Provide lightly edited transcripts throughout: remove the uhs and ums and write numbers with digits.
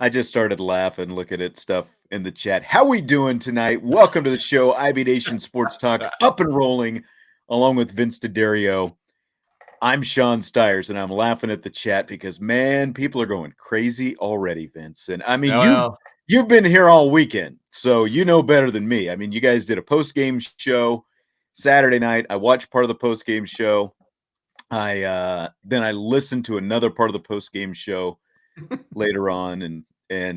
I just started laughing looking at stuff in the chat. How we doing tonight? Welcome to the show, IB Nation Sports Talk, up and rolling, along with Vince DeDario. I'm Sean Stires, and I'm laughing at the chat because, man, people are going crazy already, Vince. And I mean, you've been here all weekend, so you know better than me. I mean, you guys did a post-game show Saturday night. I watched part of the post-game show. Then I listened to another part of the post-game show later on, and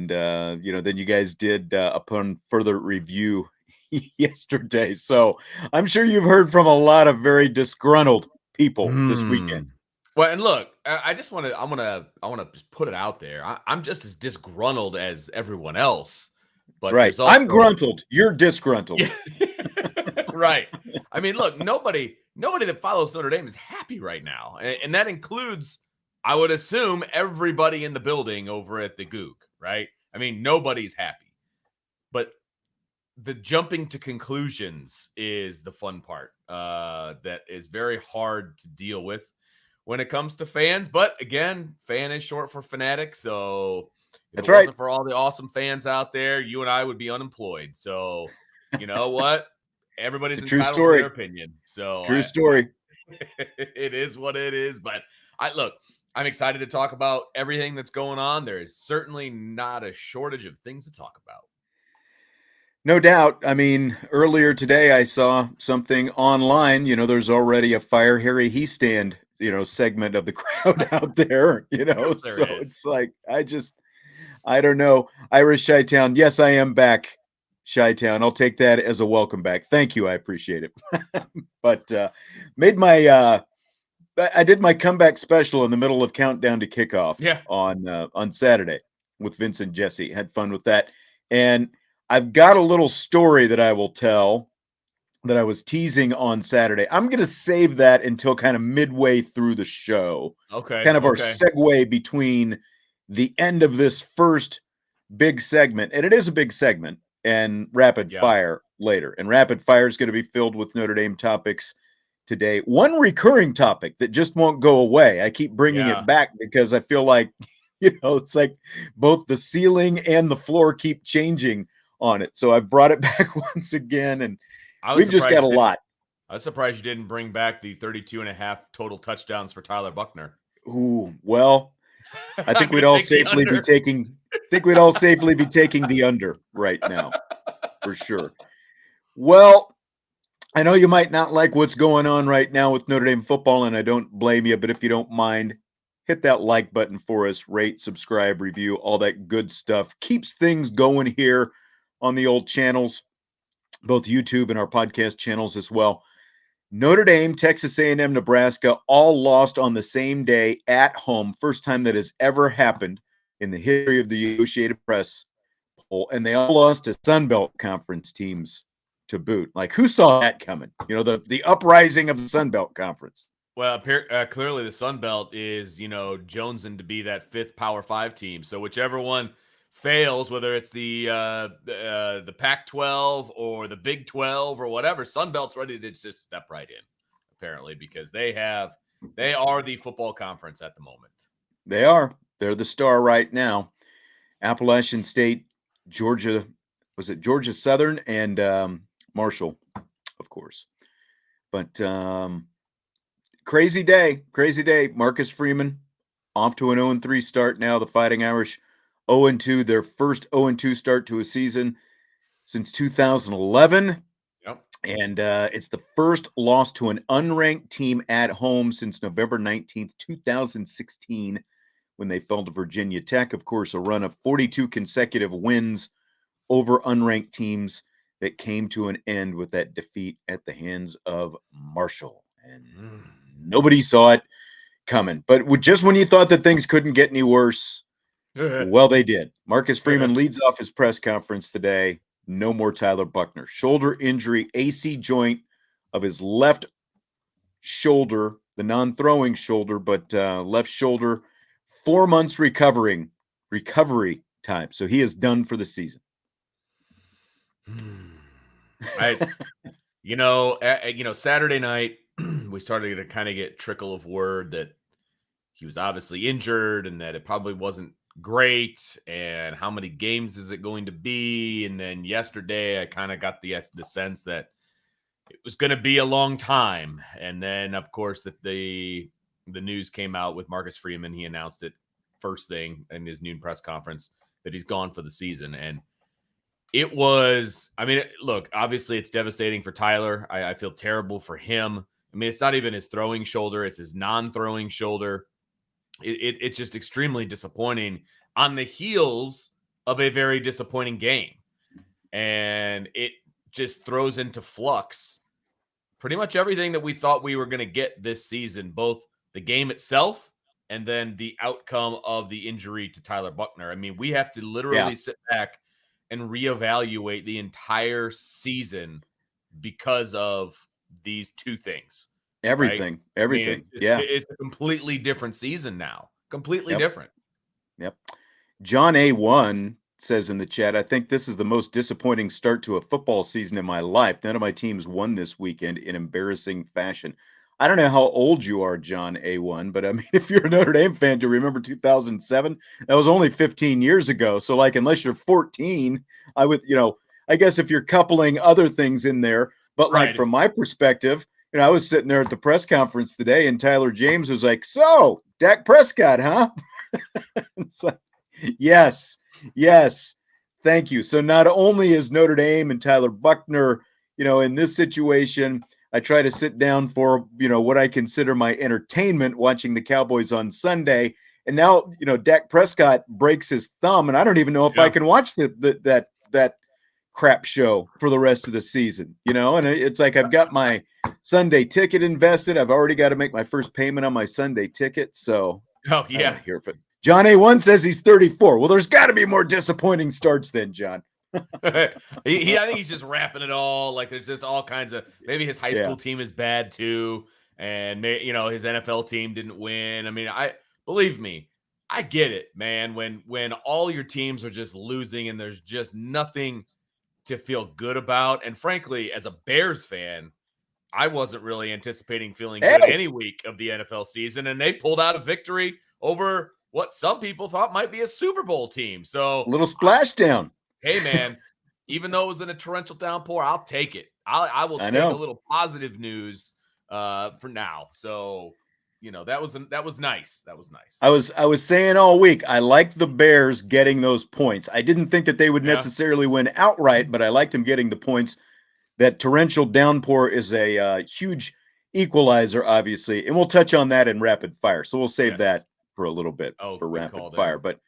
then you guys did upon further review yesterday. So I'm sure you've heard from a lot of very disgruntled people this weekend. Well, and look, I want to just put it out there. I'm just as disgruntled as everyone else. But that's right. I'm gruntled. You're disgruntled. Right. I mean, look, nobody that follows Notre Dame is happy right now. And that includes, I would assume, everybody in the building over at the Goog, right? I mean, nobody's happy. But the jumping to conclusions is the fun part that is very hard to deal with when it comes to fans. But again, fan is short for fanatic. So if it wasn't for all the awesome fans out there, you and I would be unemployed. So you know what? Everybody's entitled to their opinion. So true story. It is what it is. But I'm excited to talk about everything that's going on. There is certainly not a shortage of things to talk about. No doubt. I mean, earlier today I saw something online. There's already a Fire Harry He Stand, segment of the crowd out there. So it's like I don't know. Irish Chi-Town. Yes, I am back. Chi-Town. I'll take that as a welcome back. Thank you. I appreciate it. But I did my comeback special in the middle of Countdown to Kickoff on Saturday with Vince and Jesse. Had fun with that. And I've got a little story that I will tell that I was teasing on Saturday. I'm going to save that until kind of midway through the show. Okay. Kind of our segue between the end of this first big segment, and it is a big segment, and rapid fire later. And rapid fire is going to be filled with Notre Dame topics today. One recurring topic that just won't go away. I keep bringing it back because I feel like, it's like both the ceiling and the floor keep changing on it. So I've brought it back once again, and we've just got a lot. I was surprised you didn't bring back the 32.5 total touchdowns for Tyler Buchner. Ooh, well, I think we'd all safely be taking the under right now, for sure. Well, I know you might not like what's going on right now with Notre Dame football, and I don't blame you, but if you don't mind, hit that like button for us, rate, subscribe, review, all that good stuff. Keeps things going here on the old channels, both YouTube and our podcast channels as well. Notre Dame, Texas A&M, Nebraska, all lost on the same day at home. First time that has ever happened in the history of the Associated Press poll. And they all lost to Sun Belt Conference teams to boot. Like, who saw that coming? The uprising of the Sun Belt Conference. Well, clearly the Sun Belt is, jonesing to be that fifth Power 5 team. So whichever one fails, whether it's the Pac-12 or the Big 12 or whatever, Sun Belt's ready to just step right in, apparently, because they are the football conference at the moment. They are. They're the star right now. Appalachian State, Georgia, was it Georgia Southern and Marshall, of course. But crazy day. Marcus Freeman off to an 0-3 start now. The Fighting Irish 0-2, their first 0-2 start to a season since 2011. Yep. And it's the first loss to an unranked team at home since November 19th, 2016, when they fell to Virginia Tech. Of course, a run of 42 consecutive wins over unranked teams that came to an end with that defeat at the hands of Marshall. And nobody saw it coming. But just when you thought that things couldn't get any worse, well, they did. Marcus Freeman leads off his press conference today. No more Tyler Buchner. Shoulder injury, AC joint of his left shoulder, the non-throwing shoulder, but left shoulder, 4 months recovery time. So he is done for the season. Saturday night, we started to kind of get trickle of word that he was obviously injured and that it probably wasn't great, and how many games is it going to be? And then yesterday, I kind of got the sense that it was going to be a long time. And then, of course, that the news came out with Marcus Freeman. He announced it first thing in his noon press conference that he's gone for the season. And it was, I mean, look, obviously it's devastating for Tyler. I feel terrible for him. I mean, it's not even his throwing shoulder, it's his non-throwing shoulder. It's just extremely disappointing on the heels of a very disappointing game. And it just throws into flux pretty much everything that we thought we were going to get this season, both the game itself and then the outcome of the injury to Tyler Buchner. I mean, we have to literally sit back and reevaluate the entire season because of these two things. Everything. I mean, it's a completely different season now. Completely different. Yep. John A1 says in the chat, I think this is the most disappointing start to a football season in my life. None of my teams won this weekend in embarrassing fashion. I don't know how old you are, John A1, but I mean, if you're a Notre Dame fan, do you remember 2007? That was only 15 years ago. So, like, unless you're 14, I would, I guess if you're coupling other things in there, but like from my perspective, I was sitting there at the press conference today and Tyler James was like, so Dak Prescott, huh? It's like, yes. Thank you. So not only is Notre Dame and Tyler Buchner, in this situation, I try to sit down for, what I consider my entertainment watching the Cowboys on Sunday. And now, Dak Prescott breaks his thumb and I don't even know if I can watch that crap show for the rest of the season, and it's like, I've got my Sunday ticket invested. I've already got to make my first payment on my Sunday ticket. So, here, but John A1 says he's 34. Well, there's got to be more disappointing starts than John. I think he's just wrapping it all. Like there's just all kinds of, maybe his high school team is bad too. And his NFL team didn't win. I mean, believe me, I get it, man. When all your teams are just losing and there's just nothing to feel good about. And frankly, as a Bears fan, I wasn't really anticipating feeling good any week of the NFL season. And they pulled out a victory over what some people thought might be a Super Bowl team. So a little splashdown. Hey, man, even though it was in a torrential downpour, I'll take it. I will take a little positive news for now. So, that was nice. That was nice. I was saying all week, I liked the Bears getting those points. I didn't think that they would necessarily win outright, but I liked them getting the points. That torrential downpour is a huge equalizer, obviously, and we'll touch on that in rapid fire. So we'll save that for a little bit for rapid fire. But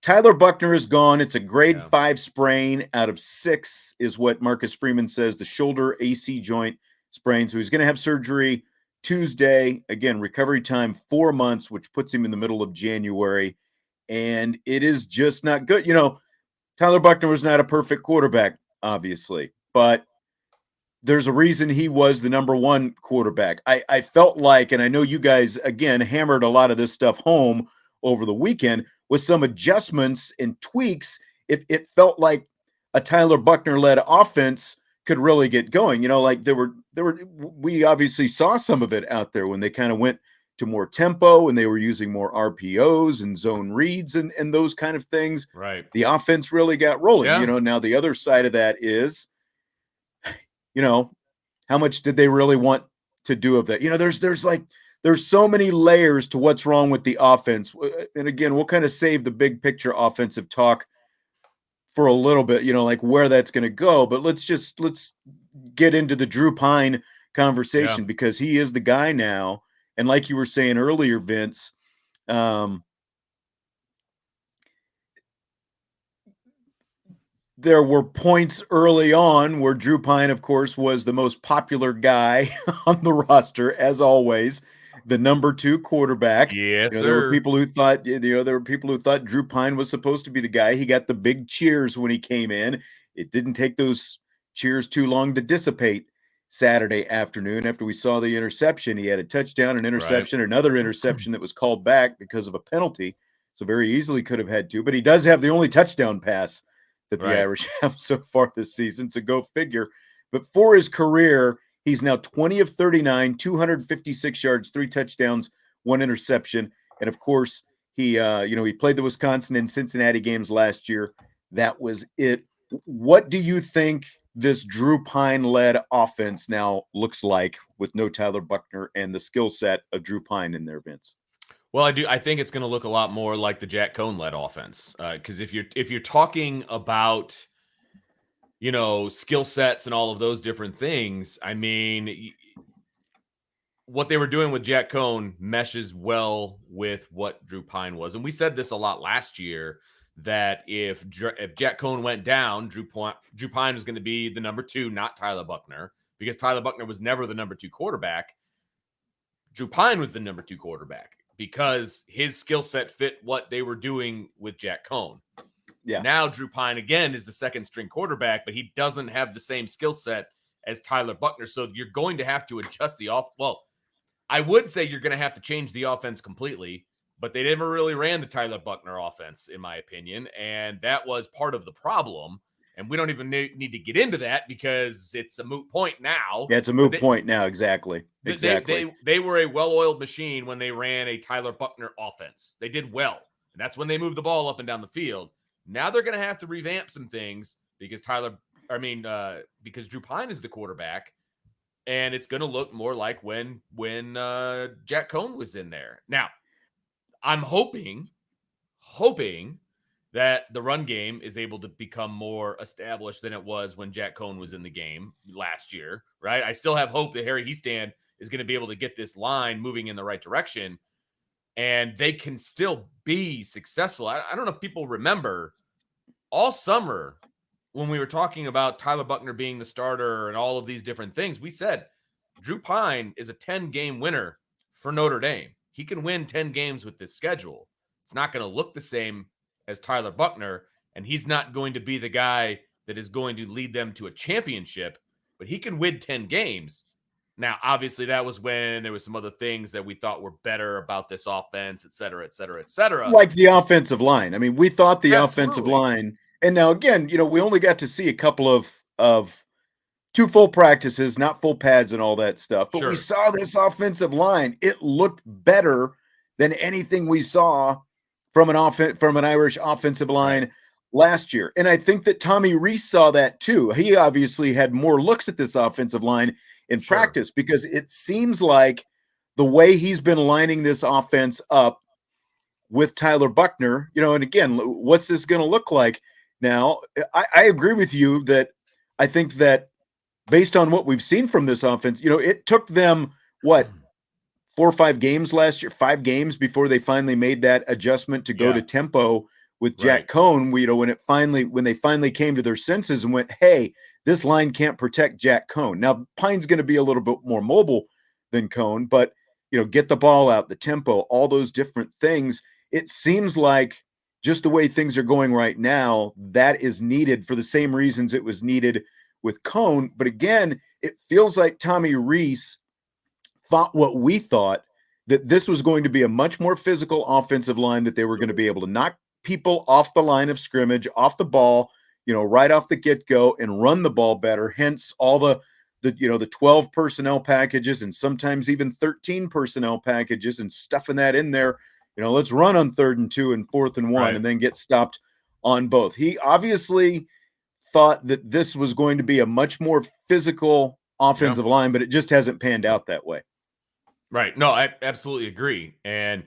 Tyler Buchner is gone. It's a grade 5 sprain out of 6 is what Marcus Freeman says, the shoulder AC joint sprain. So he's going to have surgery Tuesday. Again, recovery time 4 months, which puts him in the middle of January. And it is just not good. Tyler Buchner was not a perfect quarterback, obviously, but there's a reason he was the number 1 quarterback. I felt like, and I know you guys, again, hammered a lot of this stuff home over the weekend, with some adjustments and tweaks, it felt like a Tyler Buchner-led offense could really get going. Like we obviously saw some of it out there when they kind of went to more tempo and they were using more RPOs and zone reads and those kind of things. Right. The offense really got rolling. Now the other side of that is, how much did they really want to do of that? There's so many layers to what's wrong with the offense. And again, we'll kind of save the big picture offensive talk for a little bit, like where that's going to go. But let's get into the Drew Pyne conversation because he is the guy now. And like you were saying earlier, Vince, there were points early on where Drew Pyne, of course, was the most popular guy on the roster, as always. The number 2 quarterback. Yes, there were people who thought, Drew Pyne was supposed to be the guy. He got the big cheers when he came in. It didn't take those cheers too long to dissipate Saturday afternoon after we saw the interception. He had a touchdown, an interception, another interception that was called back because of a penalty. So very easily could have had 2, but he does have the only touchdown pass that the Irish have so far this season. So go figure. But for his career, he's now 20 of 39, 256 yards, 3 touchdowns, 1 interception. And of course, He played the Wisconsin and Cincinnati games last year. That was it. What do you think this Drew Pyne-led offense now looks like with no Tyler Buchner and the skill set of Drew Pyne in there, Vince? Well, I think it's going to look a lot more like the Jack Cohn-led offense. Because if you're talking about, skill sets and all of those different things, I mean, what they were doing with Jack Cohn meshes well with what Drew Pyne was. And we said this a lot last year, that if Jack Cohn went down, Drew Pyne was going to be the number 2, not Tyler Buchner, because Tyler Buchner was never the number 2 quarterback. Drew Pyne was the number 2 quarterback because his skill set fit what they were doing with Jack Cohn. Yeah. Now Drew Pyne again is the second string quarterback, but he doesn't have the same skill set as Tyler Buchner. So you're going to have to adjust the Well, I would say you're going to have to change the offense completely, but they never really ran the Tyler Buchner offense, in my opinion. And that was part of the problem. And we don't even need to get into that because it's a moot point now. Yeah, it's a moot point now. Exactly. They were a well-oiled machine when they ran a Tyler Buchner offense. They did well. And that's when they moved the ball up and down the field. Now they're going to have to revamp some things because because Drew Pyne is the quarterback. And it's going to look more like when Jack Cohn was in there. Now, I'm hoping that the run game is able to become more established than it was when Jack Cohn was in the game last year, right? I still have hope that Harry Hiestand is going to be able to get this line moving in the right direction, and they can still be successful. I don't know if people remember all summer when we were talking about Tyler Buchner being the starter and all of these different things, we said Drew Pyne is a 10-game winner for Notre Dame. He can win 10 games with this schedule. It's not going to look the same as Tyler Buchner, and he's not going to be the guy that is going to lead them to a championship, but he can win 10 games. Now, obviously, that was when there was some other things that we thought were better about this offense, et cetera, et cetera, et cetera. Like the offensive line. I mean, we thought the offensive line, and now again, we only got to see a couple of 2 full practices, not full pads and all that stuff, but we saw this offensive line. It looked better than anything we saw from an Irish offensive line last year. And I think that Tommy Rees saw that too. He obviously had more looks at this offensive line in practice because it seems like the way he's been lining this offense up with Tyler Buchner, and again, what's this going to look like? Now, I agree with you that I think that based on what we've seen from this offense, it took them 4 or 5 games last year, 5 games before they finally made that adjustment to go to tempo with Jack Cohn. When they finally came to their senses and went, hey, this line can't protect Jack Cohn. Now, Pyne's going to be a little bit more mobile than Cohn, but get the ball out, the tempo, all those different things. It seems like just the way things are going right now, that is needed for the same reasons it was needed with Cohn. But again, it feels like Tommy Rees thought what we thought, that this was going to be a much more physical offensive line, that they were going to be able to knock people off the line of scrimmage, off the ball, right off the get-go and run the ball better. Hence all the 12 personnel packages and sometimes even 13 personnel packages and stuffing that in there. Let's run on 3rd and 2 and 4th and 1 and then get stopped on both. He obviously thought that this was going to be a much more physical offensive line, but it just hasn't panned out that way. Right. No, I absolutely agree. And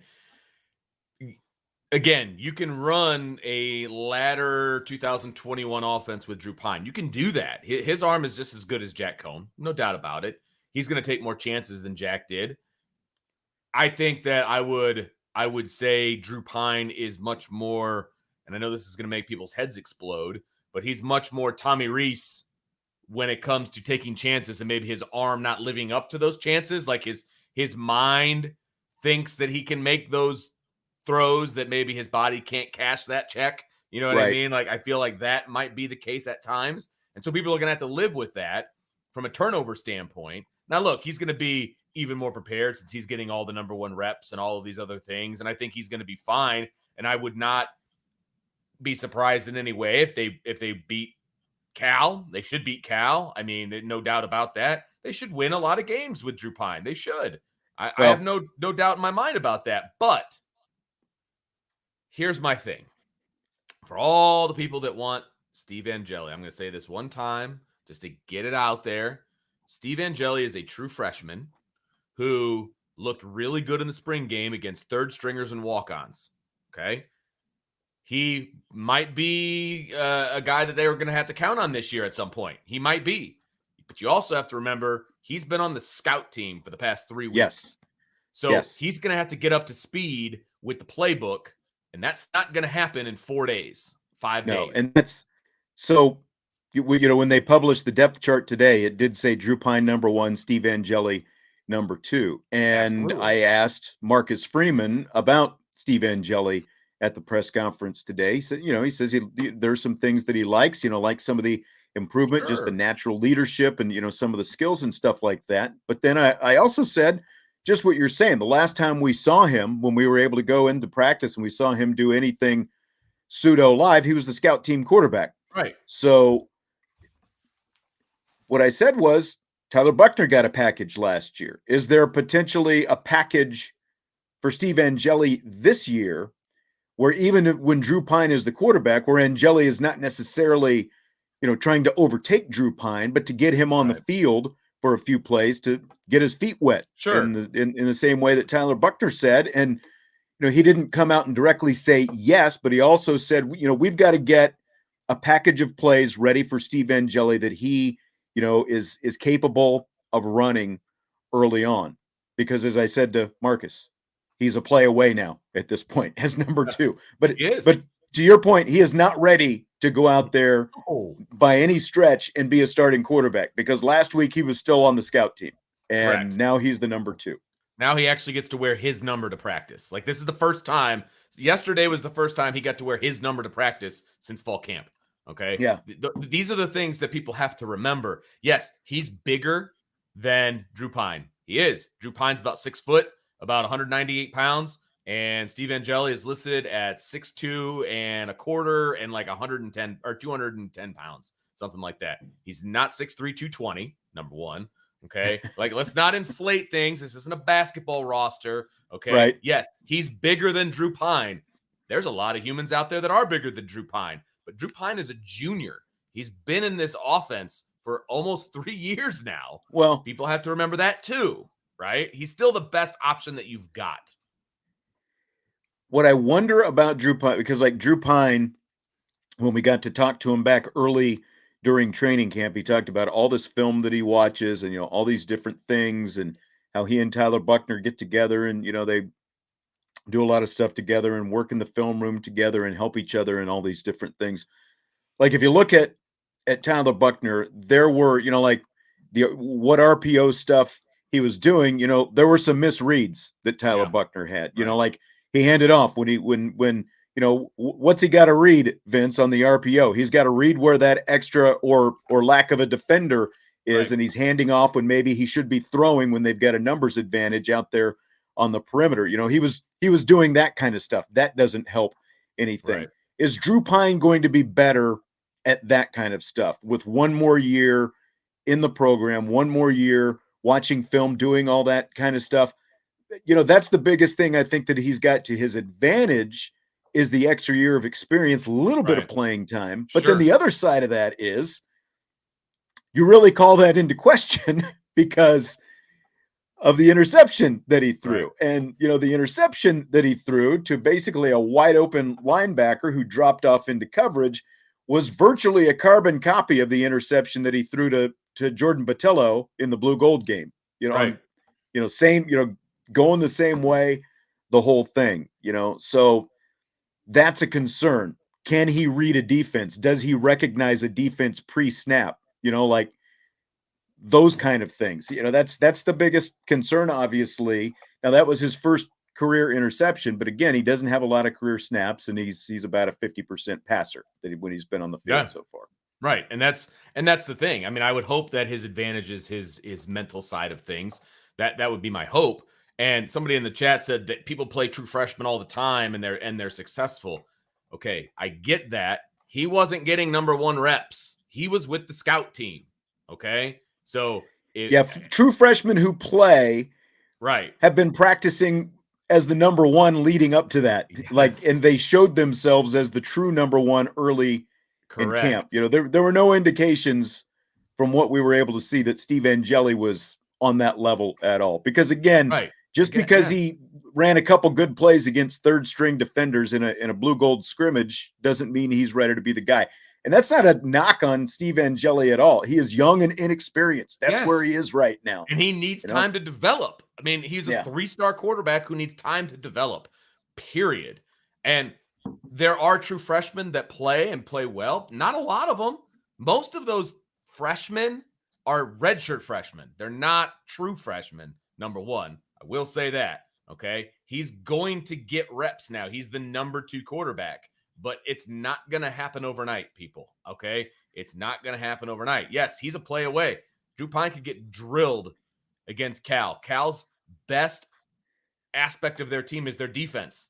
again, you can run a latter 2021 offense with Drew Pyne. You can do that. His arm is just as good as Jack Cohn. No doubt about it. He's going to take more chances than Jack did. I think that I would say Drew Pyne is much more, and I know this is going to make people's heads explode, but he's much more Tommy Rees when it comes to taking chances and maybe his arm not living up to those chances. Like his mind thinks that he can make those throws that maybe his body can't cash that check. You know what I mean? Like, I feel like that might be the case at times. And so people are going to have to live with that from a turnover standpoint. Now, look, he's going to be even more prepared since he's getting all the number 1 reps and all of these other things. And I think he's going to be fine. And I would not be surprised in any way if they beat Cal. They should beat Cal. I mean, no doubt about that. They should win a lot of games with Drew Pyne. They should. I have no doubt in my mind about that. But here's my thing. For all the people that want Steve Angeli, I'm going to say this one time just to get it out there. Steve Angeli is a true freshman who looked really good in the spring game against third stringers and walk-ons. Okay. He might be a guy that they were going to have to count on this year at some point. He might be. But you also have to remember he's been on the scout team for the past 3 weeks. Yes. So he's going to have to get up to speed with the playbook, and that's not going to happen in 4 days, 5 days. And that's so, when they published the depth chart today, it did say Drew Pyne #1, Steve Angeli #2. And Absolutely. I asked Marcus Freeman about Steve Angeli at the press conference today. So, he says there's some things that he likes, like some of the improvement, just the natural leadership and, some of the skills and stuff like that. But then I also said, just what you're saying, the last time we saw him, when we were able to go into practice and we saw him do anything pseudo live, he was the scout team quarterback. Right. So what I said was Tyler Buchner got a package last year. Is there potentially a package for Steve Angeli this year where even when Drew Pyne is the quarterback, where Angeli is not necessarily, trying to overtake Drew Pyne, but to get him on the field for a few plays to get his feet wet in the same way that Tyler Buchner said. And, he didn't come out and directly say yes, but he also said, we've got to get a package of plays ready for Steve Angeli that he, is capable of running early on. Because as I said to Marcus, he's a play away now at this point as #2. But to your point, he is not ready to go out there by any stretch and be a starting quarterback, because last week he was still on the scout team and now he's the #2. Now he actually gets to wear his number to practice. Like, this is the first time. Yesterday was the first time he got to wear his number to practice since fall camp. Okay. Yeah. These are the things that people have to remember. Yes, he's bigger than Drew Pyne. He is. Drew Pyne's about 6 foot, about 198 pounds. And Steve Angeli is listed at 6'2" and a quarter and like 110 or 210 pounds, something like that. He's not 6'3", 220, #1. Okay. Like, let's not inflate things. This isn't a basketball roster. Okay. Right. Yes, he's bigger than Drew Pyne. There's a lot of humans out there that are bigger than Drew Pyne, but Drew Pyne is a junior. He's been in this offense for almost 3 years now. Well, people have to remember that too, right? He's still the best option that you've got. What I wonder about Drew Pyne, because like Drew Pyne, when we got to talk to him back early during training camp, he talked about all this film that he watches and, all these different things and how he and Tyler Buchner get together and, they do a lot of stuff together and work in the film room together and help each other and all these different things. Like, if you look at Tyler Buchner, there were, like what RPO stuff he was doing, there were some misreads that Tyler Buchner had, like he handed off when what's he got to read, Vince, on the RPO? He's got to read where that extra or lack of a defender is, and he's handing off when maybe he should be throwing when they've got a numbers advantage out there on the perimeter. He was doing that kind of stuff. That doesn't help anything. Right. Is Drew Pyne going to be better at that kind of stuff with one more year in the program, one more year watching film, doing all that kind of stuff? That's the biggest thing I think that he's got to his advantage is the extra year of experience, a little bit of playing time. But then the other side of that is you really call that into question because of the interception that he threw. Right. And, the interception that he threw to basically a wide open linebacker who dropped off into coverage was virtually a carbon copy of the interception that he threw to Jordan Botelho in the blue gold game. Same, going the same way, the whole thing, so that's a concern. Can he read a defense? Does he recognize a defense pre-snap? Like those kind of things. That's the biggest concern, obviously. Now, that was his first career interception, but again, he doesn't have a lot of career snaps, and he's about a 50% passer when he's been on the field so far. Right. And that's the thing. I mean, I would hope that his advantage is his mental side of things. That would be my hope. And somebody in the chat said that people play true freshmen all the time and they're successful. Okay, I get that. He wasn't getting #1 reps. He was with the scout team. Okay, so true freshmen who play have been practicing as the number one leading up to that. Yes. And they showed themselves as the true number one early in camp. Correct. There were no indications from what we were able to see that Steve Angeli was on that level at all. Because again, Right. just because he ran a couple good plays against third string defenders in a blue gold scrimmage doesn't mean he's ready to be the guy. And that's not a knock on Steve Angeli at all. He is young and inexperienced. That's where he is right now. And he needs time to develop. I mean, he's a 3-star quarterback who needs time to develop, period. And there are true freshmen that play and play well. Not a lot of them. Most of those freshmen are redshirt freshmen. They're not true freshmen, number one. I will say that, okay? He's going to get reps now. He's the number 2 quarterback. But it's not going to happen overnight, people, okay? It's not going to happen overnight. Yes, he's a play away. Drew Pyne could get drilled against Cal. Cal's best aspect of their team is their defense.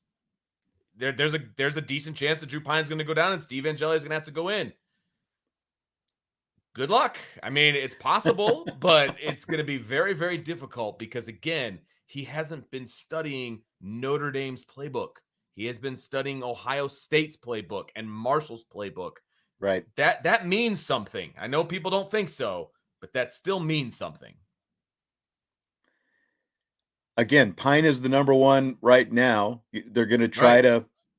There's a decent chance that Drew Pyne's going to go down and Steve Angeli is going to have to go in. Good luck. I mean, it's possible, but it's going to be very, very difficult because, again, he hasn't been studying Notre Dame's playbook. He has been studying Ohio State's playbook and Marshall's playbook. Right. That means something. I know people don't think so, but that still means something. Again, Pyne is the number one right now. They're going to try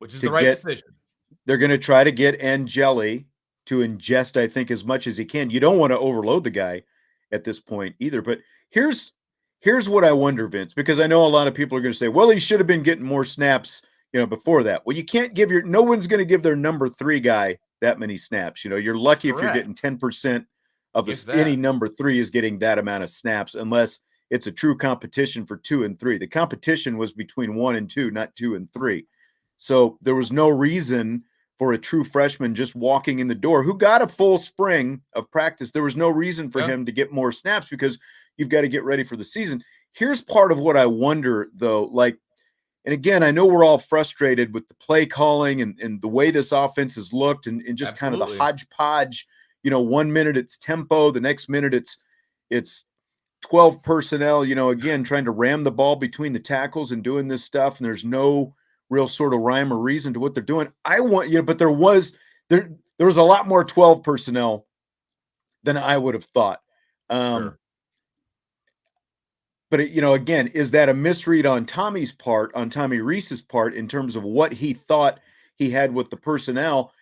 which is the right decision. They're going to try to get Angeli to ingest, I think, as much as he can. You don't want to overload the guy at this point either. But here's what I wonder, Vince, because I know a lot of people are going to say, well, he should have been getting more snaps, before that. Well, you can't give no one's going to give their number 3 guy that many snaps. You're lucky if you're getting 10% of any number 3 is getting that amount of snaps, unless it's a true competition for 2 and 3. The competition was between 1 and 2, not 2 and 3. So there was no reason for a true freshman just walking in the door who got a full spring of practice. There was no reason for him to get more snaps because you've got to get ready for the season. Here's part of what I wonder, though, and again, I know we're all frustrated with the play calling and the way this offense has looked and just kind of the hodgepodge. 1 minute it's tempo, the next minute it's 12 personnel, again, trying to ram the ball between the tackles and doing this stuff. And there's no real sort of rhyme or reason to what they're doing. But there was a lot more 12 personnel than I would have thought. Sure. But, again, is that a misread on Tommy Rees's part in terms of what he thought he had with the personnel?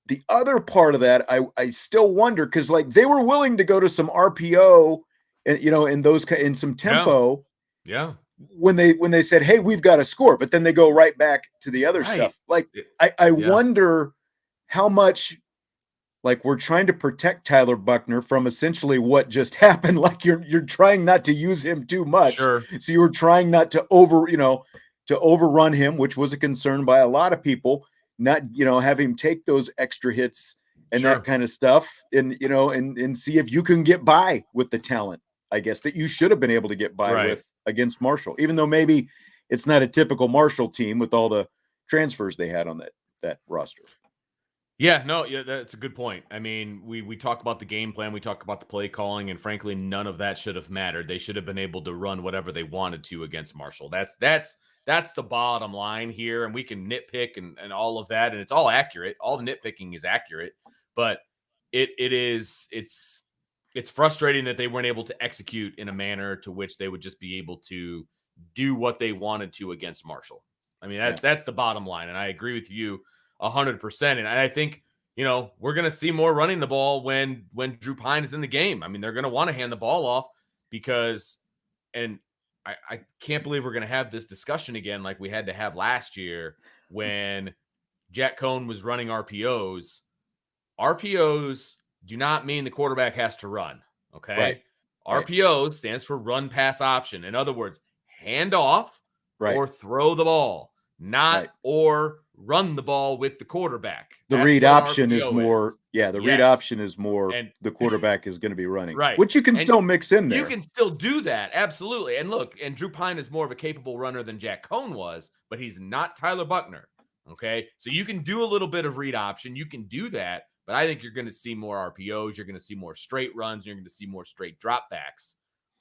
The other part of that, I still wonder, because they were willing to go to some RPO and, in some tempo. Yeah. When they said, hey, we've got to score, but then they go right back to the other stuff. I wonder how much we're trying to protect Tyler Buchner from essentially what just happened. You're trying not to use him too much. Sure. So you were trying not to overrun him, which was a concern by a lot of people, not, have him take those extra hits and that kind of stuff. And, and see if you can get by with the talent, I guess, that you should have been able to get by with against Marshall, even though maybe it's not a typical Marshall team with all the transfers they had on that roster. Yeah, that's a good point. I mean, we talk about the game plan, we talk about the play calling, and frankly, none of that should have mattered. They should have been able to run whatever they wanted to against Marshall. That's the bottom line here, and we can nitpick and all of that, and it's all accurate. All the nitpicking is accurate, but it's frustrating that they weren't able to execute in a manner to which they would just be able to do what they wanted to against Marshall. I mean, that's the bottom line, and I agree with you 100%. And I think, we're going to see more running the ball when Drew Pyne is in the game. I mean, they're going to want to hand the ball off because, and I can't believe we're going to have this discussion again like we had to have last year when Jack Cohn was running RPOs. RPOs do not mean the quarterback has to run, okay? Right. RPO stands for run pass option. In other words, hand off or throw the ball, not or run the ball with the quarterback. The read option is more, read option is more the quarterback is going to be running. Right. Which you can still mix in there. You can still do that, absolutely. And look, and Drew Pyne is more of a capable runner than Jack Cohn was, but he's not Tyler Buchner, okay? So you can do a little bit of read option. You can do that, but I think you're going to see more RPOs. You're going to see more straight runs. You're going to see more straight dropbacks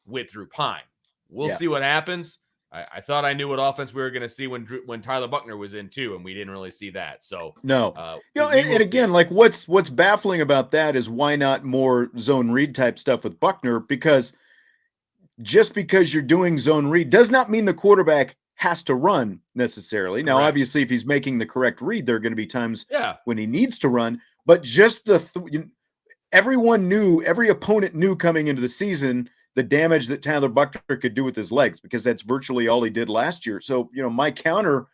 with Drew Pyne. We'll see what happens. I thought I knew what offense we were going to see when Tyler Buchner was in too, and we didn't really see that. So No, we and again, see. like what's baffling about that is why not more zone read type stuff with Buckner? Because just because you're doing zone read does not mean the quarterback has to run necessarily. Now, Correct. obviously, if he's making the correct read, there are going to be times Yeah. when he needs to run. But just everyone knew, every opponent knew coming into the season the damage that Tyler Buckner could do with his legs, because that's virtually all he did last year. So, my counter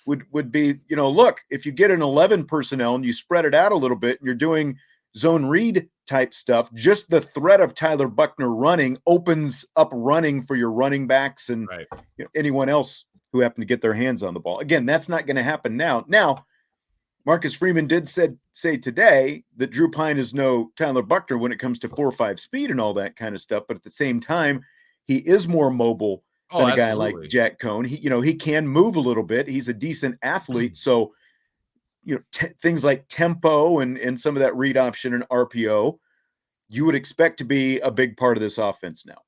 would be, look, if you get an 11 personnel and you spread it out a little bit and you're doing zone read type stuff, just the threat of Tyler Buchner running opens up running for your running backs and anyone else who happen to get their hands on the ball. Again, that's not going to happen now. Now, Marcus Freeman did say today that Drew Pyne is no Tyler Buchner when it comes to 4.5 speed and all that kind of stuff. But at the same time, he is more mobile than a guy like Jack Cohn. He can move a little bit. He's a decent athlete. So, things like tempo and some of that read option and RPO, you would expect to be a big part of this offense now.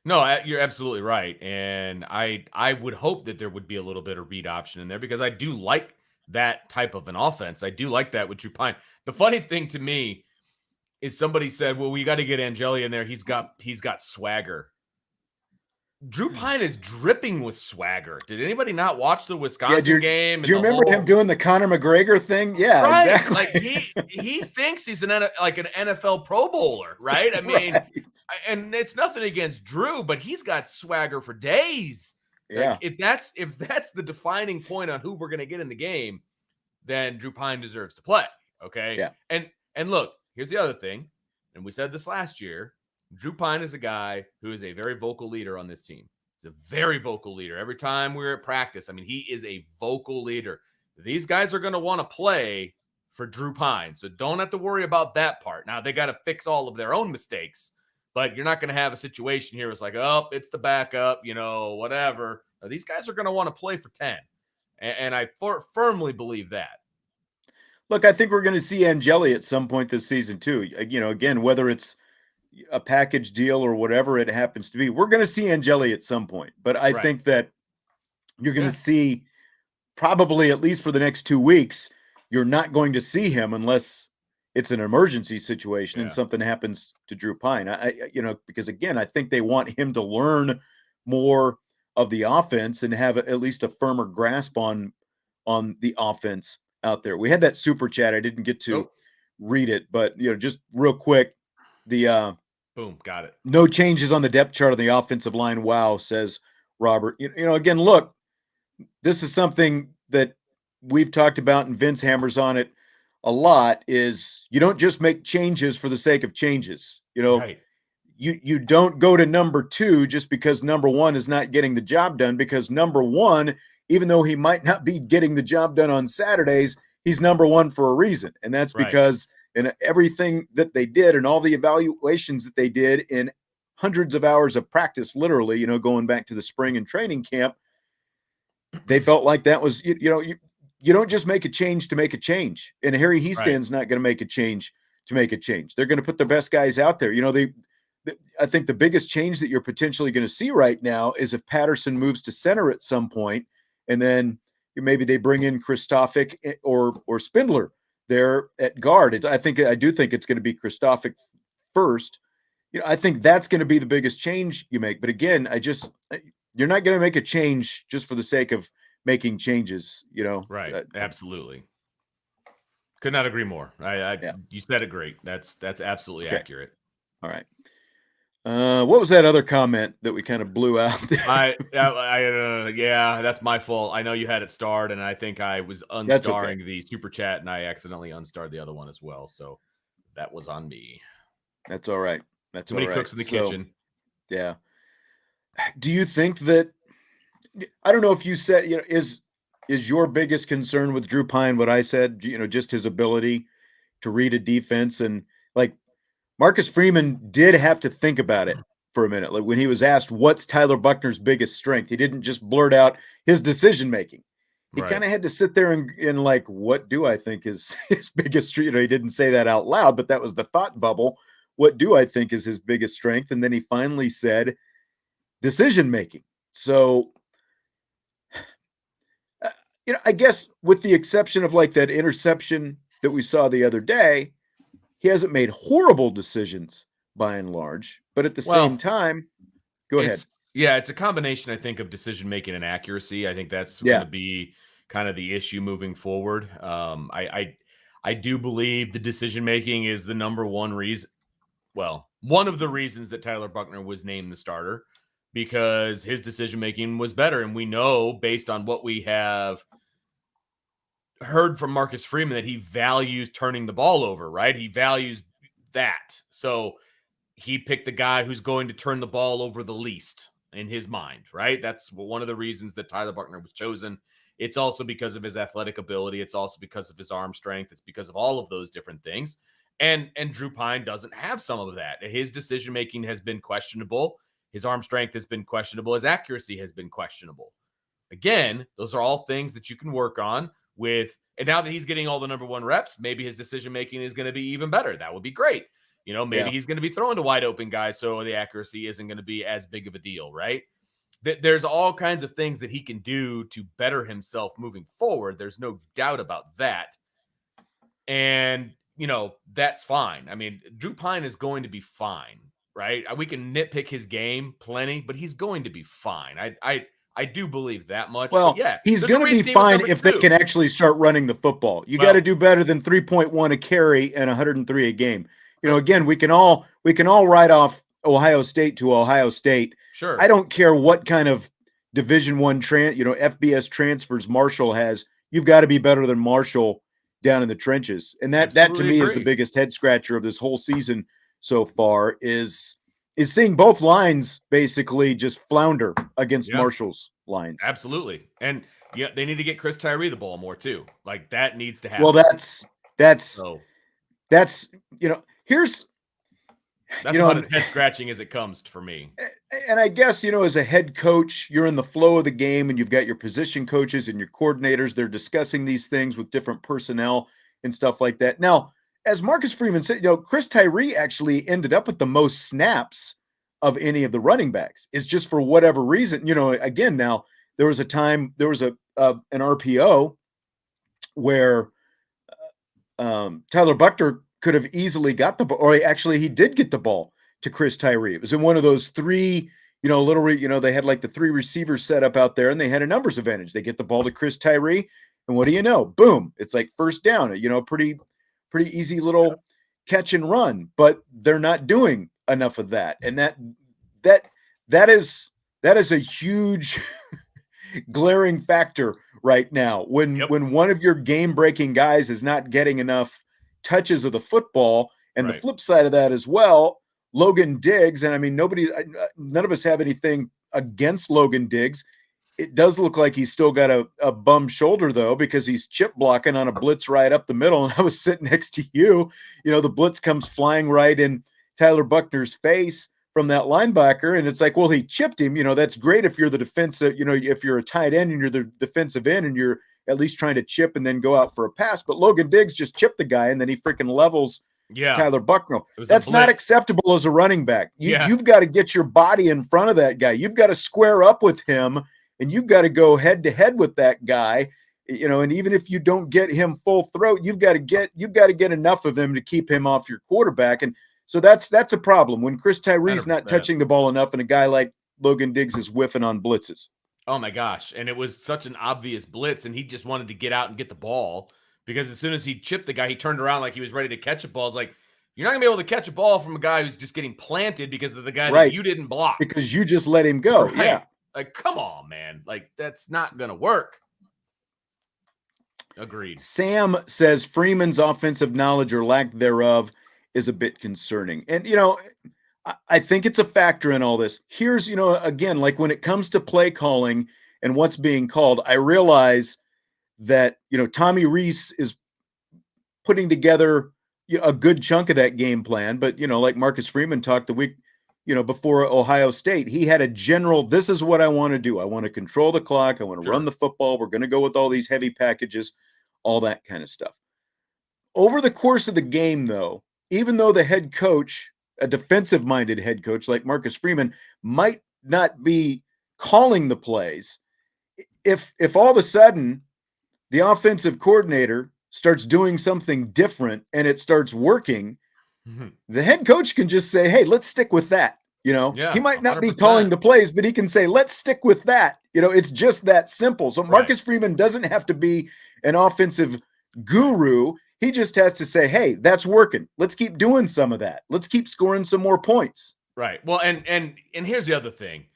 No, you're absolutely right. And I would hope that there would be a little bit of read option in there, because I do like that type of an offense. I do like that with Drew Pyne. The funny thing to me is somebody said, well, we got to get Angeli in there. He's got swagger. Drew Pyne is dripping with swagger. Did anybody not watch the Wisconsin game? Do you remember him doing the Conor McGregor thing? Yeah, right. Exactly. Like he thinks he's an NFL Pro Bowler, right? I mean, and it's nothing against Drew, but he's got swagger for days. Yeah. Like, if that's the defining point on who we're going to get in the game, then Drew Pyne deserves to play. Okay. Yeah. And look, here's the other thing. And we said this last year. Drew Pyne is a guy who is a very vocal leader on this team. He's a very vocal leader. Every time we're at practice, I mean, he is a vocal leader. These guys are going to want to play for Drew Pyne. So don't have to worry about that part. Now, they got to fix all of their own mistakes, but you're not going to have a situation here where it's like, oh, it's the backup, whatever. Now, these guys are going to want to play for 10. And I firmly believe that. Look, I think we're going to see Angeli at some point this season too. Again, whether it's a package deal or whatever it happens to be, we're going to see Angeli at some point. But I think that you're going to see, probably at least for the next 2 weeks, you're not going to see him unless it's an emergency situation and something happens to Drew Pyne. Because again, I think they want him to learn more of the offense and have at least a firmer grasp on the offense out there. We had that super chat. I didn't get to read it, but just real quick, the boom, got it. No changes on the depth chart of the offensive line. Wow, says Robert. Again, look, this is something that we've talked about, and Vince hammers on it a lot, is you don't just make changes for the sake of changes. You don't go to number 2 just because number 1 is not getting the job done, because number 1, even though he might not be getting the job done on Saturdays, he's number 1 for a reason. And that's because in everything that they did and all the evaluations that they did in hundreds of hours of practice, literally, going back to the spring and training camp, they felt like that was, you don't just make a change to make a change. And Harry Heastan's not going to make a change to make a change. They're going to put their best guys out there. I think the biggest change that you're potentially going to see right now is if Patterson moves to center at some point, and then maybe they bring in Kristofic or Spindler there at guard. I do think it's going to be Kristofic first. I think that's going to be the biggest change you make. But again, you're not going to make a change just for the sake of making changes. Right? Absolutely. Could not agree more. You said it great. That's absolutely accurate. All right. What was that other comment that we kind of blew out there? That's my fault. I know you had it starred, and I think I was unstarring the super chat, and I accidentally unstarred the other one as well. So that was on me. That's all right. That's too many cooks in the kitchen. Yeah. Do you think that? I don't know if you said, is your biggest concern with Drew Pyne what I said? Just his ability to read a defense, and like, Marcus Freeman did have to think about it for a minute. Like when he was asked, what's Tyler Buchner's biggest strength? He didn't just blurt out his decision-making. He kind of had to sit there and like, what do I think is his biggest strength? He didn't say that out loud, but that was the thought bubble. What do I think is his biggest strength? And then he finally said decision-making. So, I guess with the exception of like that interception that we saw the other day, he hasn't made horrible decisions by and large. But at the same Well, time, go ahead. It's a combination, I think, of decision making and accuracy. I think that's going to be kind of the issue moving forward. I do believe the decision making is the number one reason. Well, one of the reasons that Tyler Buchner was named the starter, because his decision making was better, and we know based on what we have heard from Marcus Freeman that he values turning the ball over. Right? He values that. So he picked the guy who's going to turn the ball over the least in his mind, right? That's one of the reasons that Tyler Buchner was chosen. It's also because of his athletic ability. It's also because of his arm strength. It's because of all of those different things. And Drew Pyne doesn't have some of that. His decision-making has been questionable. His arm strength has been questionable. His accuracy has been questionable. Again, those are all things that you can work on with. And now that he's getting all the number one reps, maybe his decision-making is going to be even better. That would be great. Maybe he's going to be throwing to wide open guys, so the accuracy isn't going to be as big of a deal, right? There's all kinds of things that he can do to better himself moving forward. There's no doubt about that. And, that's fine. I mean, Drew Pyne is going to be fine, right? We can nitpick his game plenty, but he's going to be fine. I do believe that much. Well, yeah, he's going to be fine if they can actually start running the football. You got to do better than 3.1 a carry and 103 a game. Again, we can all write off Ohio State to Ohio State. Sure. I don't care what kind of Division I FBS transfers Marshall has. You've got to be better than Marshall down in the trenches. And that to me is the biggest head scratcher of this whole season so far is seeing both lines basically just flounder against Marshall's lines. Absolutely. And they need to get Chris Tyree the ball more too. Like that needs to happen. Well, that's here's about as head scratching as it comes for me. And I guess, as a head coach, you're in the flow of the game and you've got your position coaches and your coordinators. They're discussing these things with different personnel and stuff like that. Now, as Marcus Freeman said, Chris Tyree actually ended up with the most snaps of any of the running backs. It's just for whatever reason, again, now there was an RPO where Tyler Buchner could have easily got the ball, or actually he did get the ball to Chris Tyree. It was in one of those three, they had like the three receivers set up out there and they had a numbers advantage. They get the ball to Chris Tyree and what do you know? Boom. It's like first down, pretty easy little catch and run, but they're not doing enough of that. And that is a huge glaring factor right now when one of your game-breaking guys is not getting enough touches of the football. And the flip side of that as well, Logan Diggs, and I mean, none of us have anything against Logan Diggs. It does look like he's still got a bum shoulder though, because he's chip blocking on a blitz right up the middle. And I was sitting next to you, the blitz comes flying right in Tyler Buchner's face from that linebacker. And it's like, well, he chipped him, that's great. If you're the defensive, if you're a tight end and you're the defensive end and you're at least trying to chip and then go out for a pass, but Logan Diggs just chipped the guy and then he freaking levels Tyler Buchner. That's not acceptable as a running back. You've got to get your body in front of that guy. You've got to square up with him and you've got to go head to head with that guy, and even if you don't get him full throat, you've got to get enough of him to keep him off your quarterback. And so that's a problem when Chris Tyree's 100%. Not touching the ball enough and a guy like Logan Diggs is whiffing on blitzes. Oh my gosh. And it was such an obvious blitz and he just wanted to get out and get the ball because as soon as he chipped the guy, he turned around like he was ready to catch a ball. It's like, you're not gonna be able to catch a ball from a guy who's just getting planted because of the guy that you didn't block. Because you just let him go. Right. Yeah. Like, come on, man. Like, that's not going to work. Agreed. Sam says Freeman's offensive knowledge or lack thereof is a bit concerning. And, I think it's a factor in all this. Here's, again, like when it comes to play calling and what's being called, I realize that, Tommy Rees is putting together a good chunk of that game plan. But, like Marcus Freeman talked the week before Ohio State, he had a general, this is what I want to do. I want to control the clock. I want to run the football. We're going to go with all these heavy packages, all that kind of stuff. Over the course of the game, though, even though the head coach, a defensive-minded head coach like Marcus Freeman, might not be calling the plays. If all of a sudden the offensive coordinator starts doing something different and it starts working, the head coach can just say, hey, let's stick with that. You know, Yeah, he might not be 100%. calling the plays, but he can say, let's stick with that. You know, it's just that simple. So Marcus Freeman doesn't have to be an offensive guru. He just has to say, hey, that's working. Let's keep doing some of that. Let's keep scoring some more points. Right. Well, and here's the other thing.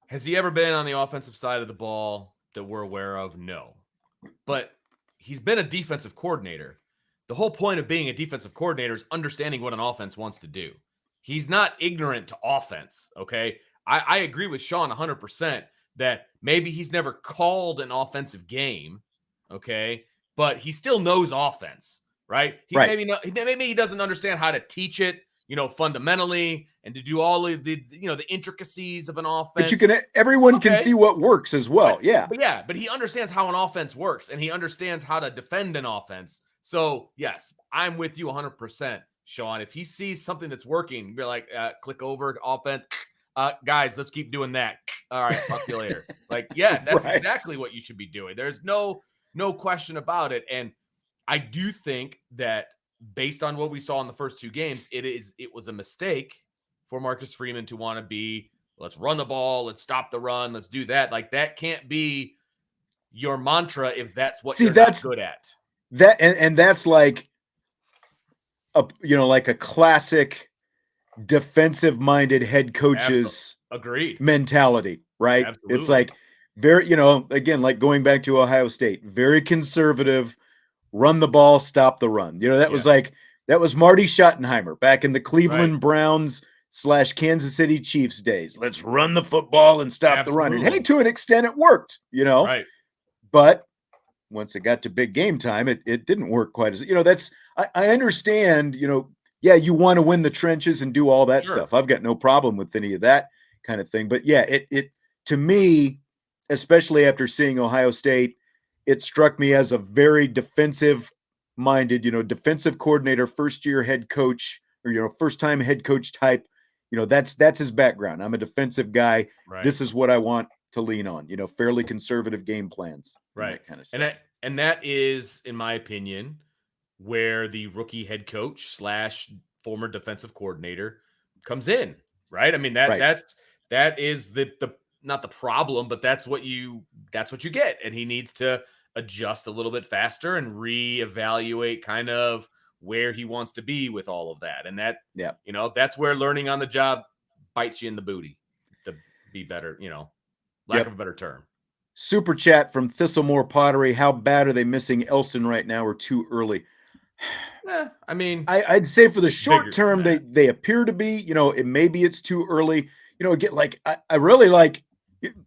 Has he ever been on the offensive side of the ball that we're aware of? No. But he's been a defensive coordinator. The whole point of being a defensive coordinator is understanding what an offense wants to do. He's not ignorant to offense, okay? I agree with Sean 100% that maybe he's never called an offensive game, okay? But he still knows offense, right? Maybe he doesn't understand how to teach it, fundamentally, and to do all of the intricacies of an offense. But everyone can see what works as well. But he understands how an offense works, and he understands how to defend an offense. So yes, I'm with you 100%, Sean. If he sees something that's working, be like, click over offense. Guys, let's keep doing that. All right, talk to you later. That's exactly what you should be doing. There's no question about it. And I do think that based on what we saw in the first two games, it was a mistake for Marcus Freeman to want to be, let's run the ball, let's stop the run, let's do that. Like, that can't be your mantra if that's what you're not good at. And that's like a classic defensive-minded head coach's mentality, right? Absolutely. It's like very, again, like going back to Ohio State, very conservative, run the ball, stop the run. That was Marty Schottenheimer back in the Cleveland Browns / Kansas City Chiefs days. Let's run the football and stop the run. And hey, to an extent it worked, Right. But once it got to big game time, it didn't work quite as, I understand, you want to win the trenches and do all that stuff. I've got no problem with any of that kind of thing. But yeah, it to me, especially after seeing Ohio State, it struck me as a very defensive-minded, defensive coordinator, first-year head coach, or first-time head coach type. That's his background. I'm a defensive guy. Right. This is what I want to lean on. fairly conservative game plans. Right. That kind of stuff. And that is, in my opinion, where the rookie head coach / former defensive coordinator comes in. Right. I mean, that is the not the problem, but that's what you get. And he needs to adjust a little bit faster and reevaluate kind of where he wants to be with all of that. And that's where learning on the job bites you in the booty, to be better, lack of a better term. Super chat from Thistlemore Pottery. How bad are they missing Elston right now, or too early? I mean, I'd say for the short term, they appear to be, maybe it's too early, I really like,